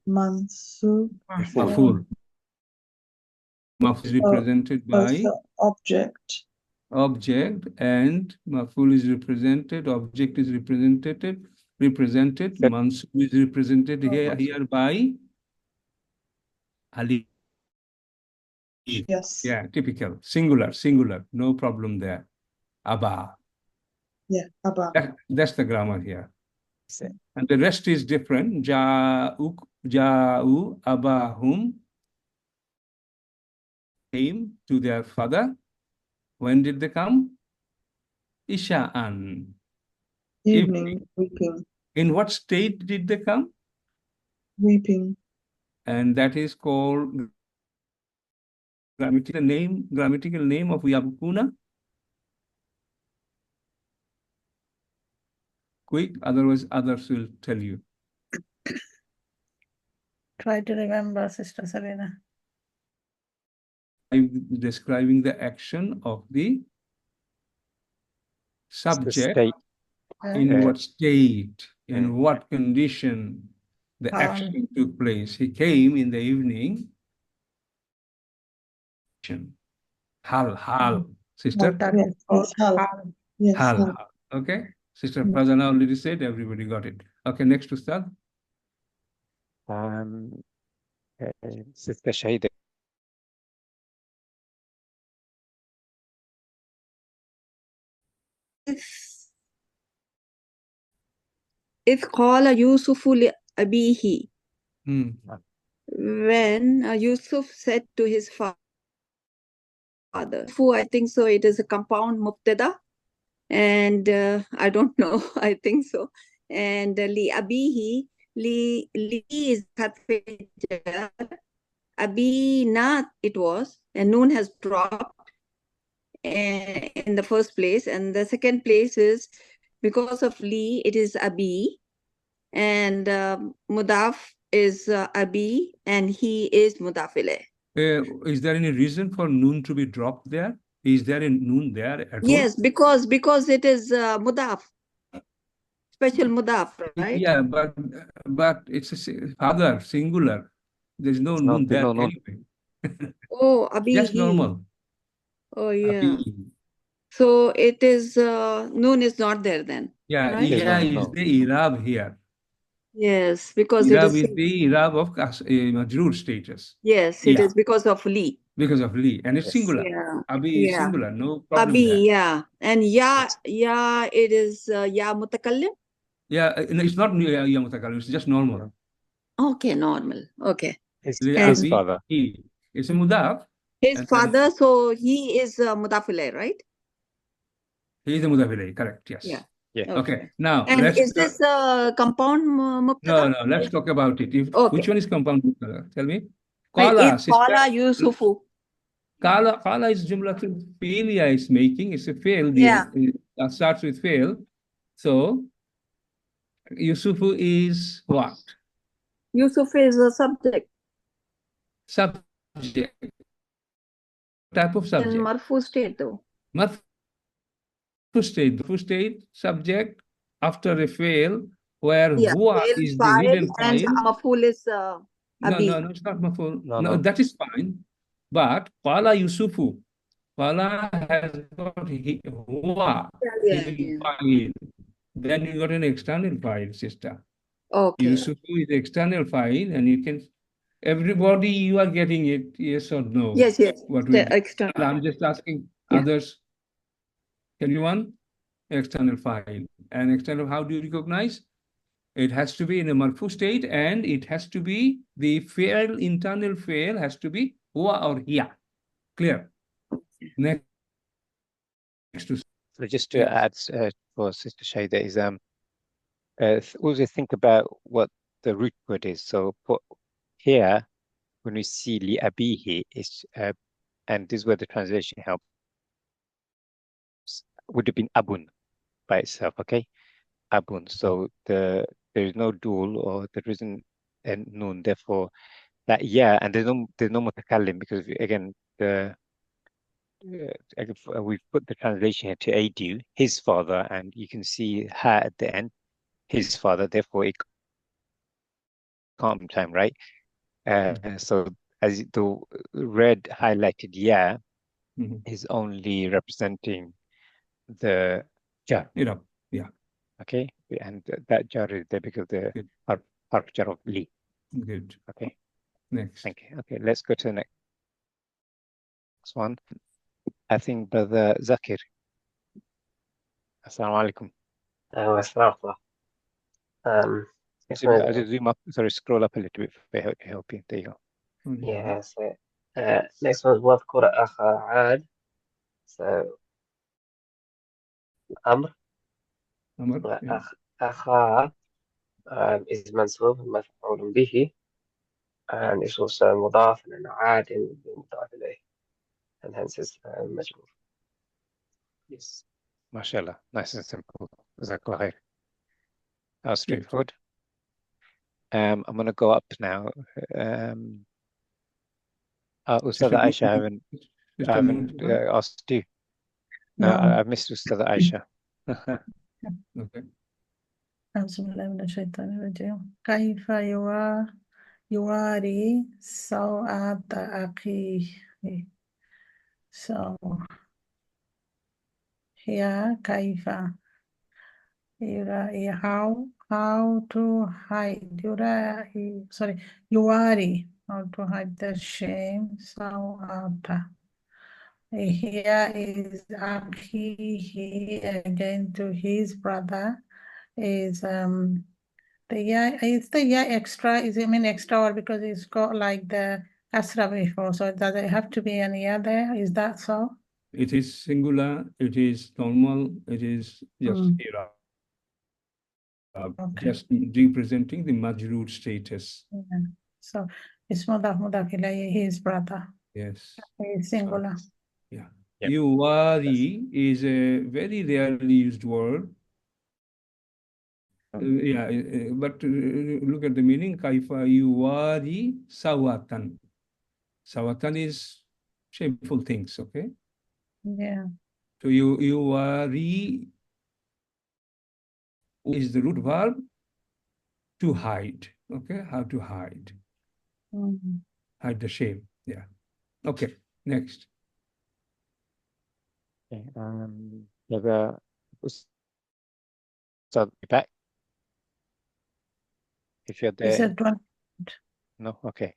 Mansub. Maf'ul. Maf is represented by object. Object, and maf'ul is represented. Object is represented. Mansub is represented here by Ali. Yes. Yeah, typical. Singular. No problem there. Aba. Yeah, Aba. That's the grammar here. And the rest is different. Ja'u abahum, came to their father. When did they come? Isha'an. Evening, weeping. In what state did they come? Weeping. And that is called grammatical name of Yabkuna. Quick, otherwise others will tell you. Try to remember, Sister Selina. I'm describing the action of the subject. In what state, in what condition the action took place. He came in the evening. Hal, sister. Yes, Hal. Okay. Sister Fazana already said, everybody got it. Okay, next Ustad. Sister Shahida. إذ قال يوسف لأبيه. When Yusuf said to his father, I think so, it is a compound mubtada, and I don't know, I think so. And li abihi, li is abina, it was, and noon has dropped in the first place, and the second place is because of li, it is abi, and mudaf is abi, and he is mudaf ilayh. Is there any reason for noon to be dropped there? Is there a noon there at all? Yes, because it is mudaf, special mudaf, right? Yeah, but it's a father, singular. There's no noon there anyway. Oh, abi. Just normal. Oh, yeah. Abi. So it is, noon is not there then. Yeah, right? is the Irab here. Yes, because Irab it is the Irab of Majroor status. Yes, it is because of li. Because of li, and it's singular. Yeah. Abi is singular, no problem Abi, there. yeah. And ya, it is ya mutakallim? Yeah, no, it's not ya mutakallim, it's just normal. Okay, normal. Okay. His father. It's a mudaf. His father, so he is mudaf ilayh, right? He is a mudaf ilayh, correct, yes. Yeah. Yeah. Okay. Now And let's is this compound mubtada? no. Let's talk about it. Which Okay. one is compound mubtada? Tell me. Qala, It's sister. Qala Yusufu. Qala is jumlatul fi'liya is making. It's a fail. Yeah. Starts with fail. So Yusufu is what? Yusuf is a subject Subject. Type of in subject. marfu state though. Marfu state, subject after a fail, where Yeah. huwa Fail is the fa'il hidden and fa'il. maf'ul is No, abi. it's not maf'ul. No, No, no. that is fine. But Qala Yusufu, Qala has got huwa, Yeah. hidden fa'il. Then you got an external file, sister. Okay. Yusufu is external file, and you can, everybody, you are getting it, yes or no? Yes. What we The external. I'm just asking Yeah. others. Can you one? External file. And external, how do you recognize? It has to be in a marfu state, and it has to be the fail, internal fail has to be huwa or hiya. Clear? Next. So just to Yes. add for Sister Shayda is always think about what the root word is. So for here, when we see li abihi, is and this is where the translation helps, would have been abun by itself, okay? Abun. So there is no dual, or there isn't a noon. Therefore, that and there's no mutakallim, because again we've put the translation here to aid you, his father, and you can see ha at the end, his father. Therefore, it can't be time, right? So as the red highlighted is only representing the jar. Yeah. Okay, and that jar is there because the harf jar of li. Good. Okay. Next. Thank you. Okay, let's go to the next one. I think Brother Zakir. Assalamu alaikum. I'll just zoom up, sorry, scroll up a little bit for help you. There you go. Yeah, so next one is واذكر أخا عاد. So أمر yeah. أخا is منصوب مفعول به, and it's also مضاف and عاد مضاف إليه, and hence is مجرور. Yes. MashaAllah. Nice and simple. Jazakallah khair. That was straightforward. I'm going to go up now. Ustadha Aisha, I haven't asked you. No, I missed Ustadha Aisha. Okay. كيف يواري سوءة أخيه. So here كيف how to hide يواري, how to hide the shame. سوءة. Here is akhi, again to his brother, is it's the extra, is it mean extra, or because it's got like the asra before, so does it have to be an there? Is that so? It is singular, it is normal, it is just here. Just representing the majroor status. Yeah. So it's mudaf ilayhi, his brother. Yes. It's singular. Yeah. Yep. Yuwari is a very rarely used word. But look at the meaning. Kaifa yuwari sawatan. Sawatan is shameful things, okay? Yeah. So yuwari is the root verb to hide, okay? How to hide. Hide the shame, yeah. Okay, next. Okay, so back. If you're there. Is it one? No, okay.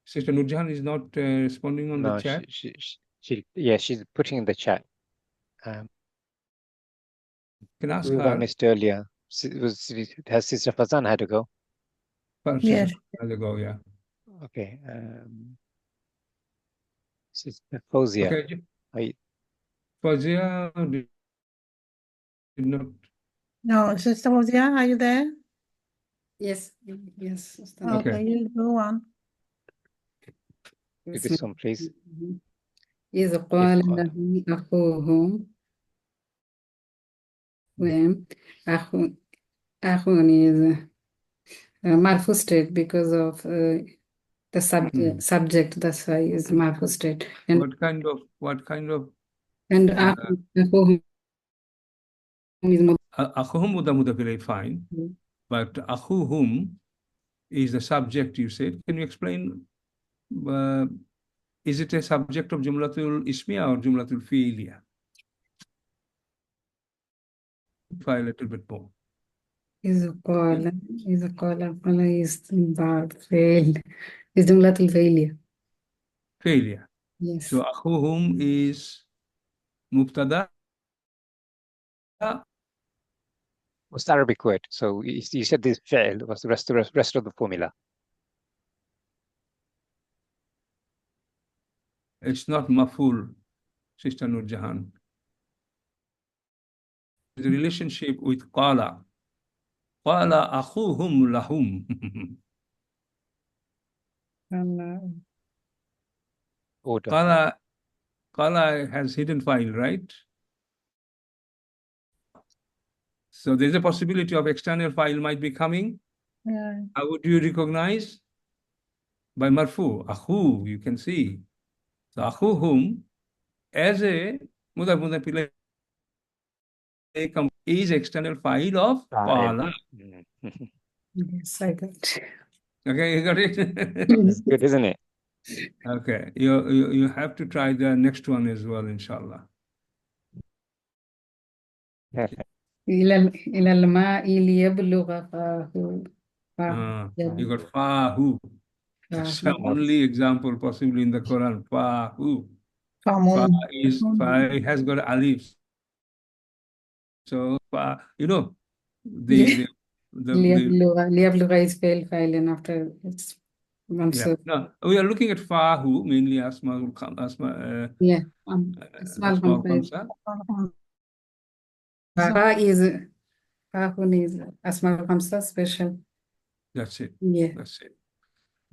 Sister Nurjahan is not responding on the chat. She's putting in the chat. Can ask who her. I missed earlier. Has Sister Fazan had to go? Yes. Had to go, yeah. Okay. Sister Fozia. Okay. Fozia, not. No, Sister Fawzia, are you there? Yes, yes. Ustad. Okay. Okay, you do one. Do this one, please. إذ If قال قال. له أخوهم when أخون is marfu state because of the subject, that's why is marfu state. And What kind of أخوهم is akhuhum mudamudafilay, fine. But akhuhum is the subject, you said. Can you explain? Is it a subject of Jumlatul Ismiya or Jumlatul Fi'liya? Try a little bit more. إذ قال is bad failed is جملة failure. Failure. Yes. So akhuhum is mubtada. What's the Arabic word? So you said this fi'l. What's the rest of the formula? It's not maful, Sister Nur Jahan. The relationship with qala. Qala akhuhum lahum. Order. Qala has hidden file, right? So there's a possibility of external file might be coming. Yeah. How would you recognize? By marfu, akhu, you can see. So akhuhum as a mudaf is external file of qala. Yes, I got. Okay, you got it? It's good, isn't it? Okay, you have to try the next one as well, inshallah. إلى الماء ليبلغ فاه. You got fahu. That's the only example possibly in the Quran. Fahu. Fa has got alif. So the ليبلغ is fail and after it's yeah. No, we are looking at fahu mainly asma yeah. Asmaul Khamsa. Fa is Asmaul Khamsa special. That's it. Yeah. That's it.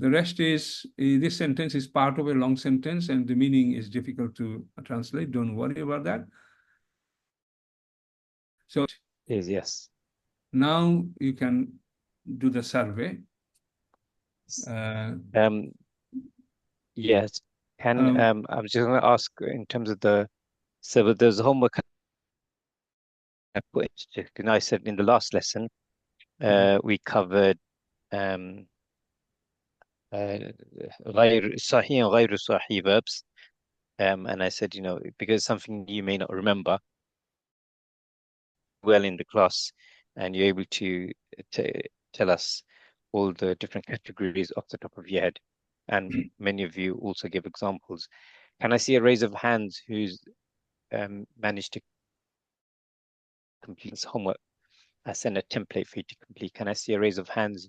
The rest is, this sentence is part of a long sentence and the meaning is difficult to translate. Don't worry about that. So yes. Now you can do the survey. Yes. I was just going to ask in terms of there's homework I put in. I said in the last lesson, we covered غير صحيح and غير صحيح verbs. And I said, because something you may not remember well in the class, and you're able to tell us all the different categories off the top of your head. And many of you also give examples. Can I see a raise of hands who's managed to complete this homework? I sent a template for you to complete. Can I see a raise of hands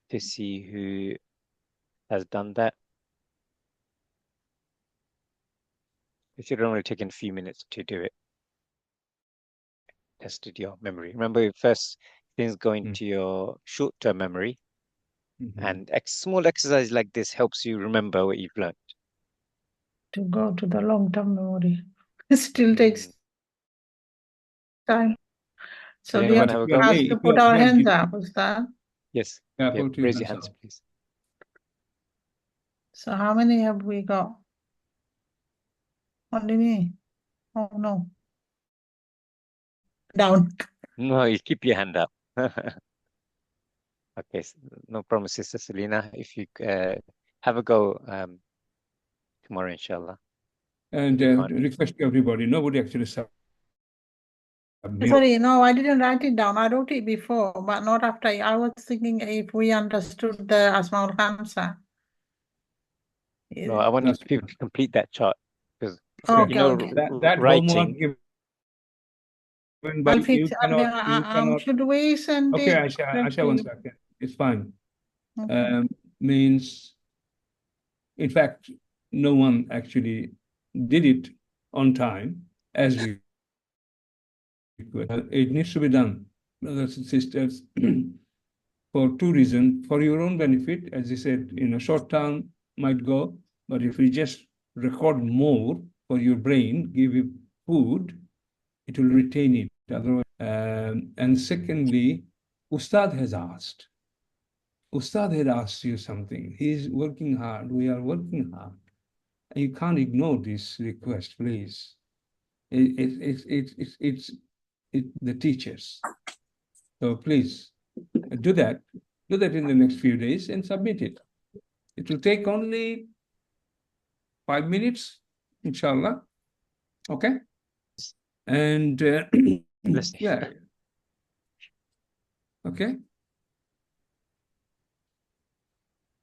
to see who has done that? It should only take a few minutes to do it. Tested your memory. Remember, first things go into your short-term memory, and small exercise like this helps you remember what you've learned. To go to the long-term memory, it still takes time. So we have to put our hands up, Ustad. Yes. Yeah, raise your hands, please. So how many have we got? Only me. Oh no. Down. No, you keep your hand up. Okay, no problem, Sister Selina. If you have a go tomorrow, inshallah. And request to everybody, nobody actually submit. Sorry, no, I didn't write it down. I wrote it before, but not after. I was thinking if we understood the Asmaul Khamsa. No, I want people to complete that chart because that writing. Given by you cannot. Should we send okay, it? Aisha, 1 second. It's fine. Okay. Means, in fact, no one actually did it on time as we It needs to be done, brothers and sisters, for two reasons. For your own benefit, as I said, in a short time might go, but if we just record more for your brain, give you food, it will retain it. Otherwise, and secondly, Ustad has asked. Ustad had asked you something. He's working hard. We are working hard. You can't ignore this request, please. It's the teachers. So please do that. Do that in the next few days and submit it. It will take only 5 minutes, inshallah. Okay? And yeah. Okay.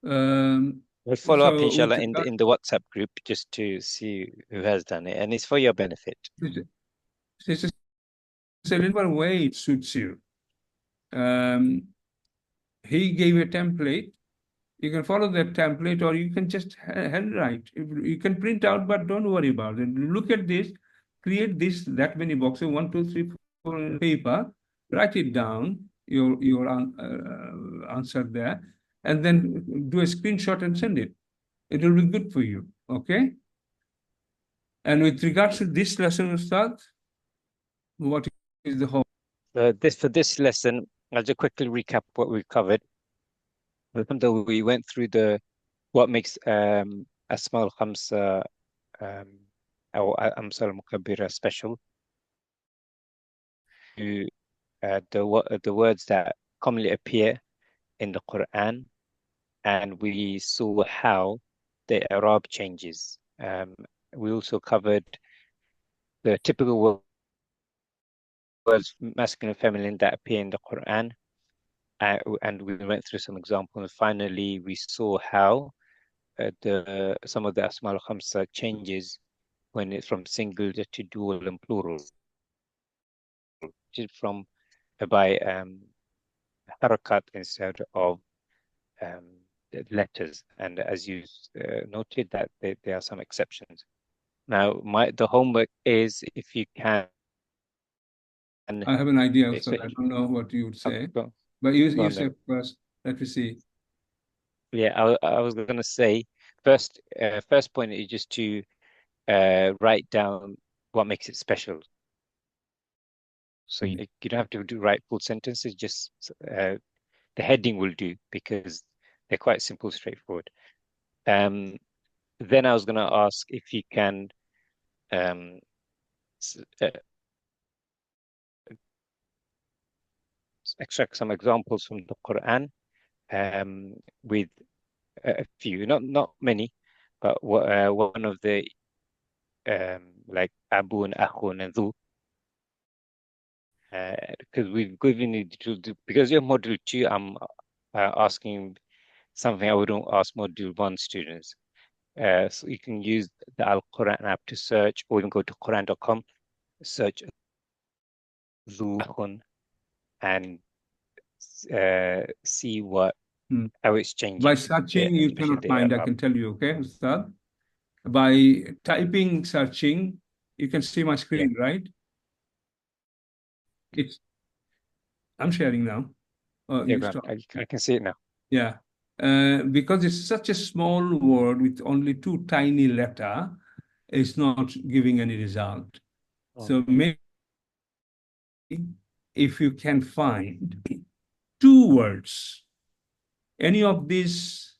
We'll follow up, so inshallah, with in the WhatsApp group just to see who has done it, and it's for your benefit. It's a little way it suits you. He gave a template. You can follow that template, or you can just handwrite. You can print out, but don't worry about it. Look at this, create this, that many boxes, 1, 2, 3, 4 on paper, write it down, your answer there, and then do a screenshot and send it. It will be good for you, okay? And with regards to this lesson, Ustad, what is the whole? For this lesson, I'll just quickly recap what we covered. We went through what makes Asma al-Khamsa or Amsal al-Mukabbira special. The words that commonly appear in the Quran, and we saw how the Arab changes. We also covered the typical words, masculine and feminine, that appear in the Quran. And we went through some examples. And finally, we saw how some of the Asma al-Khamsa changes when it's from singular to dual and plural. From by harakat instead of letters. And as you noted, that there are some exceptions. Now, the homework is, if you can. I have an idea, so I don't know what you would say. But you say first. Let me see. Yeah, I was going to say first point is just to write down what makes it special. So you don't have to write full sentences. Just the heading will do, because they're quite simple, straightforward. Then I was going to ask if you can extract some examples from the Quran with a few, not many, but one of the like Abun, Akhun, and Dhu, because we've given it because you're module 2. I'm asking something I wouldn't ask module 1 students. So you can use the Al-Qur'an app to search, or even go to Quran.com, search Dhu, Akhun, and see how it's changing. By searching, you cannot find, I can tell you, okay, Ustad? By typing, searching, you can see my screen, right? I'm sharing now. I can see it now. Yeah. Because it's such a small word with only 2 tiny letters, it's not giving any result. So maybe if you can find 2 words, any of these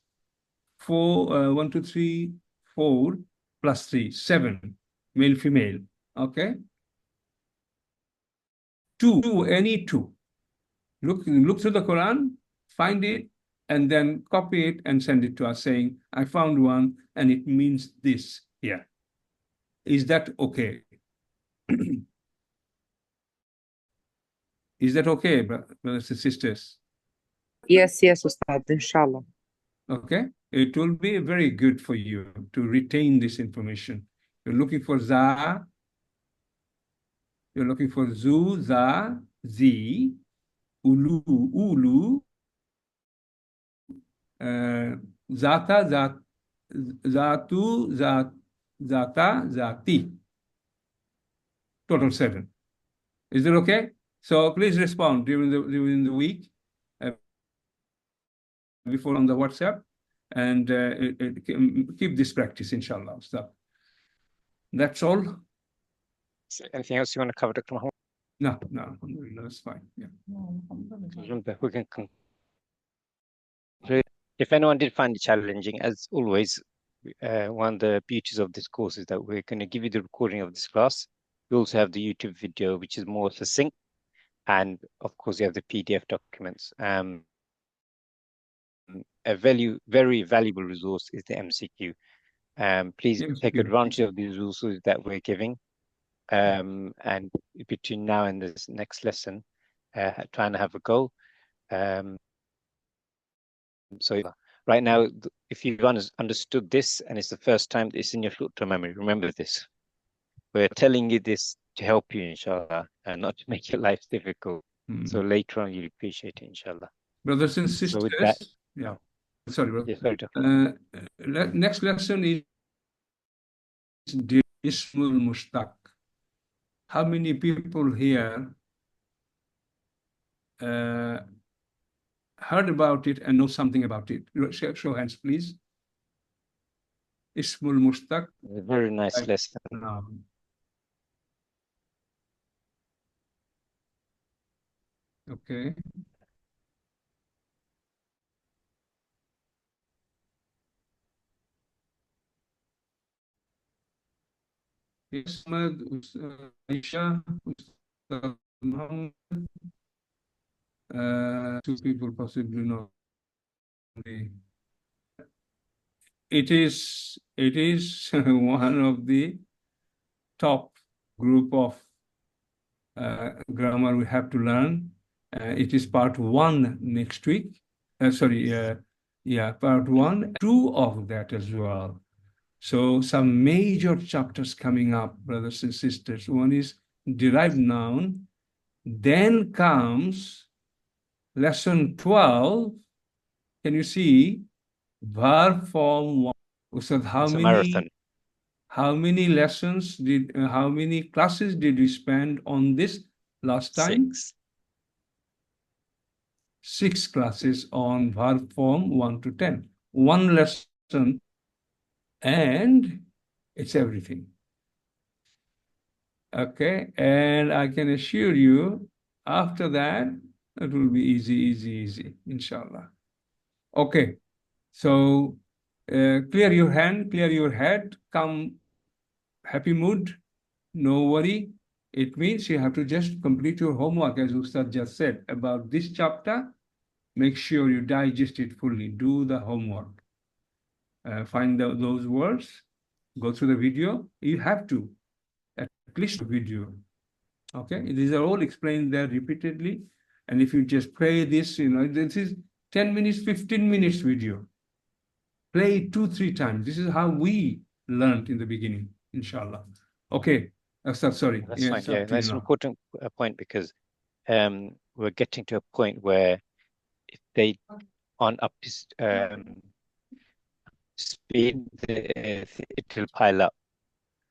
4, 1, 2, 3, 4 plus 3, 7, male, female, okay? 2, any 2. Look through the Quran, find it, and then copy it and send it to us saying, I found one and it means this here. Is that okay? Is that okay, brothers and sisters? Yes, Ustad, inshallah. Okay, it will be very good for you to retain this information. You're looking for za, you're looking for zu, za, zi, ulu, ulu, zata, zatu, zata, zati. Total 7. Is it okay? So please respond during the week before on the WhatsApp, and keep this practice, inshallah. So that's all. Anything else you want to cover, Dr. Mahmoud? No, that's fine. Yeah. We can conclude. If anyone did find it challenging, as always, one of the beauties of this course is that we're going to give you the recording of this class. We also have the YouTube video, which is more succinct, and of course, you have the PDF documents. A very valuable resource is the MCQ. Please take advantage of these resources that we're giving. And between now and this next lesson, try and have a go. So right now, if you've understood this and it's the first time it's in your short-term memory, remember this. We're telling you this to help you, inshallah, and not to make your life difficult. So later on, you'll appreciate it, inshallah. Brothers and sisters, so with that, yeah. Sorry, bro. Yes, sorry, next lesson is Ismul Mushtaq. How many people here heard about it and know something about it? Show hands, please. Ismul Mushtaq. A very nice lesson. Okay. Ahmed, Aisha, Muhammad, two people possibly know. It is one of the top group of grammar we have to learn. It is part 1 next week. Part 1, 2 of that as well. So some major chapters coming up, brothers and sisters. One is derived noun. Then comes lesson 12. Can you see? Verb form 1. Ustad, how many lessons how many classes did we spend on this last time? 6 classes on verb form 1 to 10. 1 lesson, and it's everything. Okay, and I can assure you, after that, it will be easy, inshallah. Okay, so clear your hand, clear your head, come happy mood, no worry. It means you have to just complete your homework, as Ustad just said, about this chapter. Make sure you digest it fully, do the homework. Find those words, go through the video. You have to, at least the video. Okay, these are all explained there repeatedly. And if you just play this, this is 10 minutes, 15 minutes video. Play it 2-3 times. This is how we learned in the beginning, inshallah. Okay, sorry. That's fine. Yeah, that's an important point, because we're getting to a point where if they aren't up to speed, it will pile up.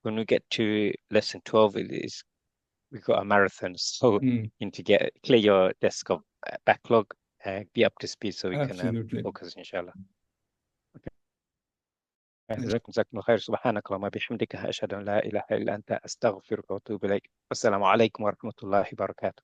When we get to lesson 12, we've got a marathon, so you need to clear your desk of backlog, be up to speed, so we can focus, inshallah. جزاكم الله خير. سبحانك اللهم وبحمدك أشهد أن لا إله إلا أنت أستغفرك وأتوب إليك. والسلام عليكم ورحمة الله وبركاته.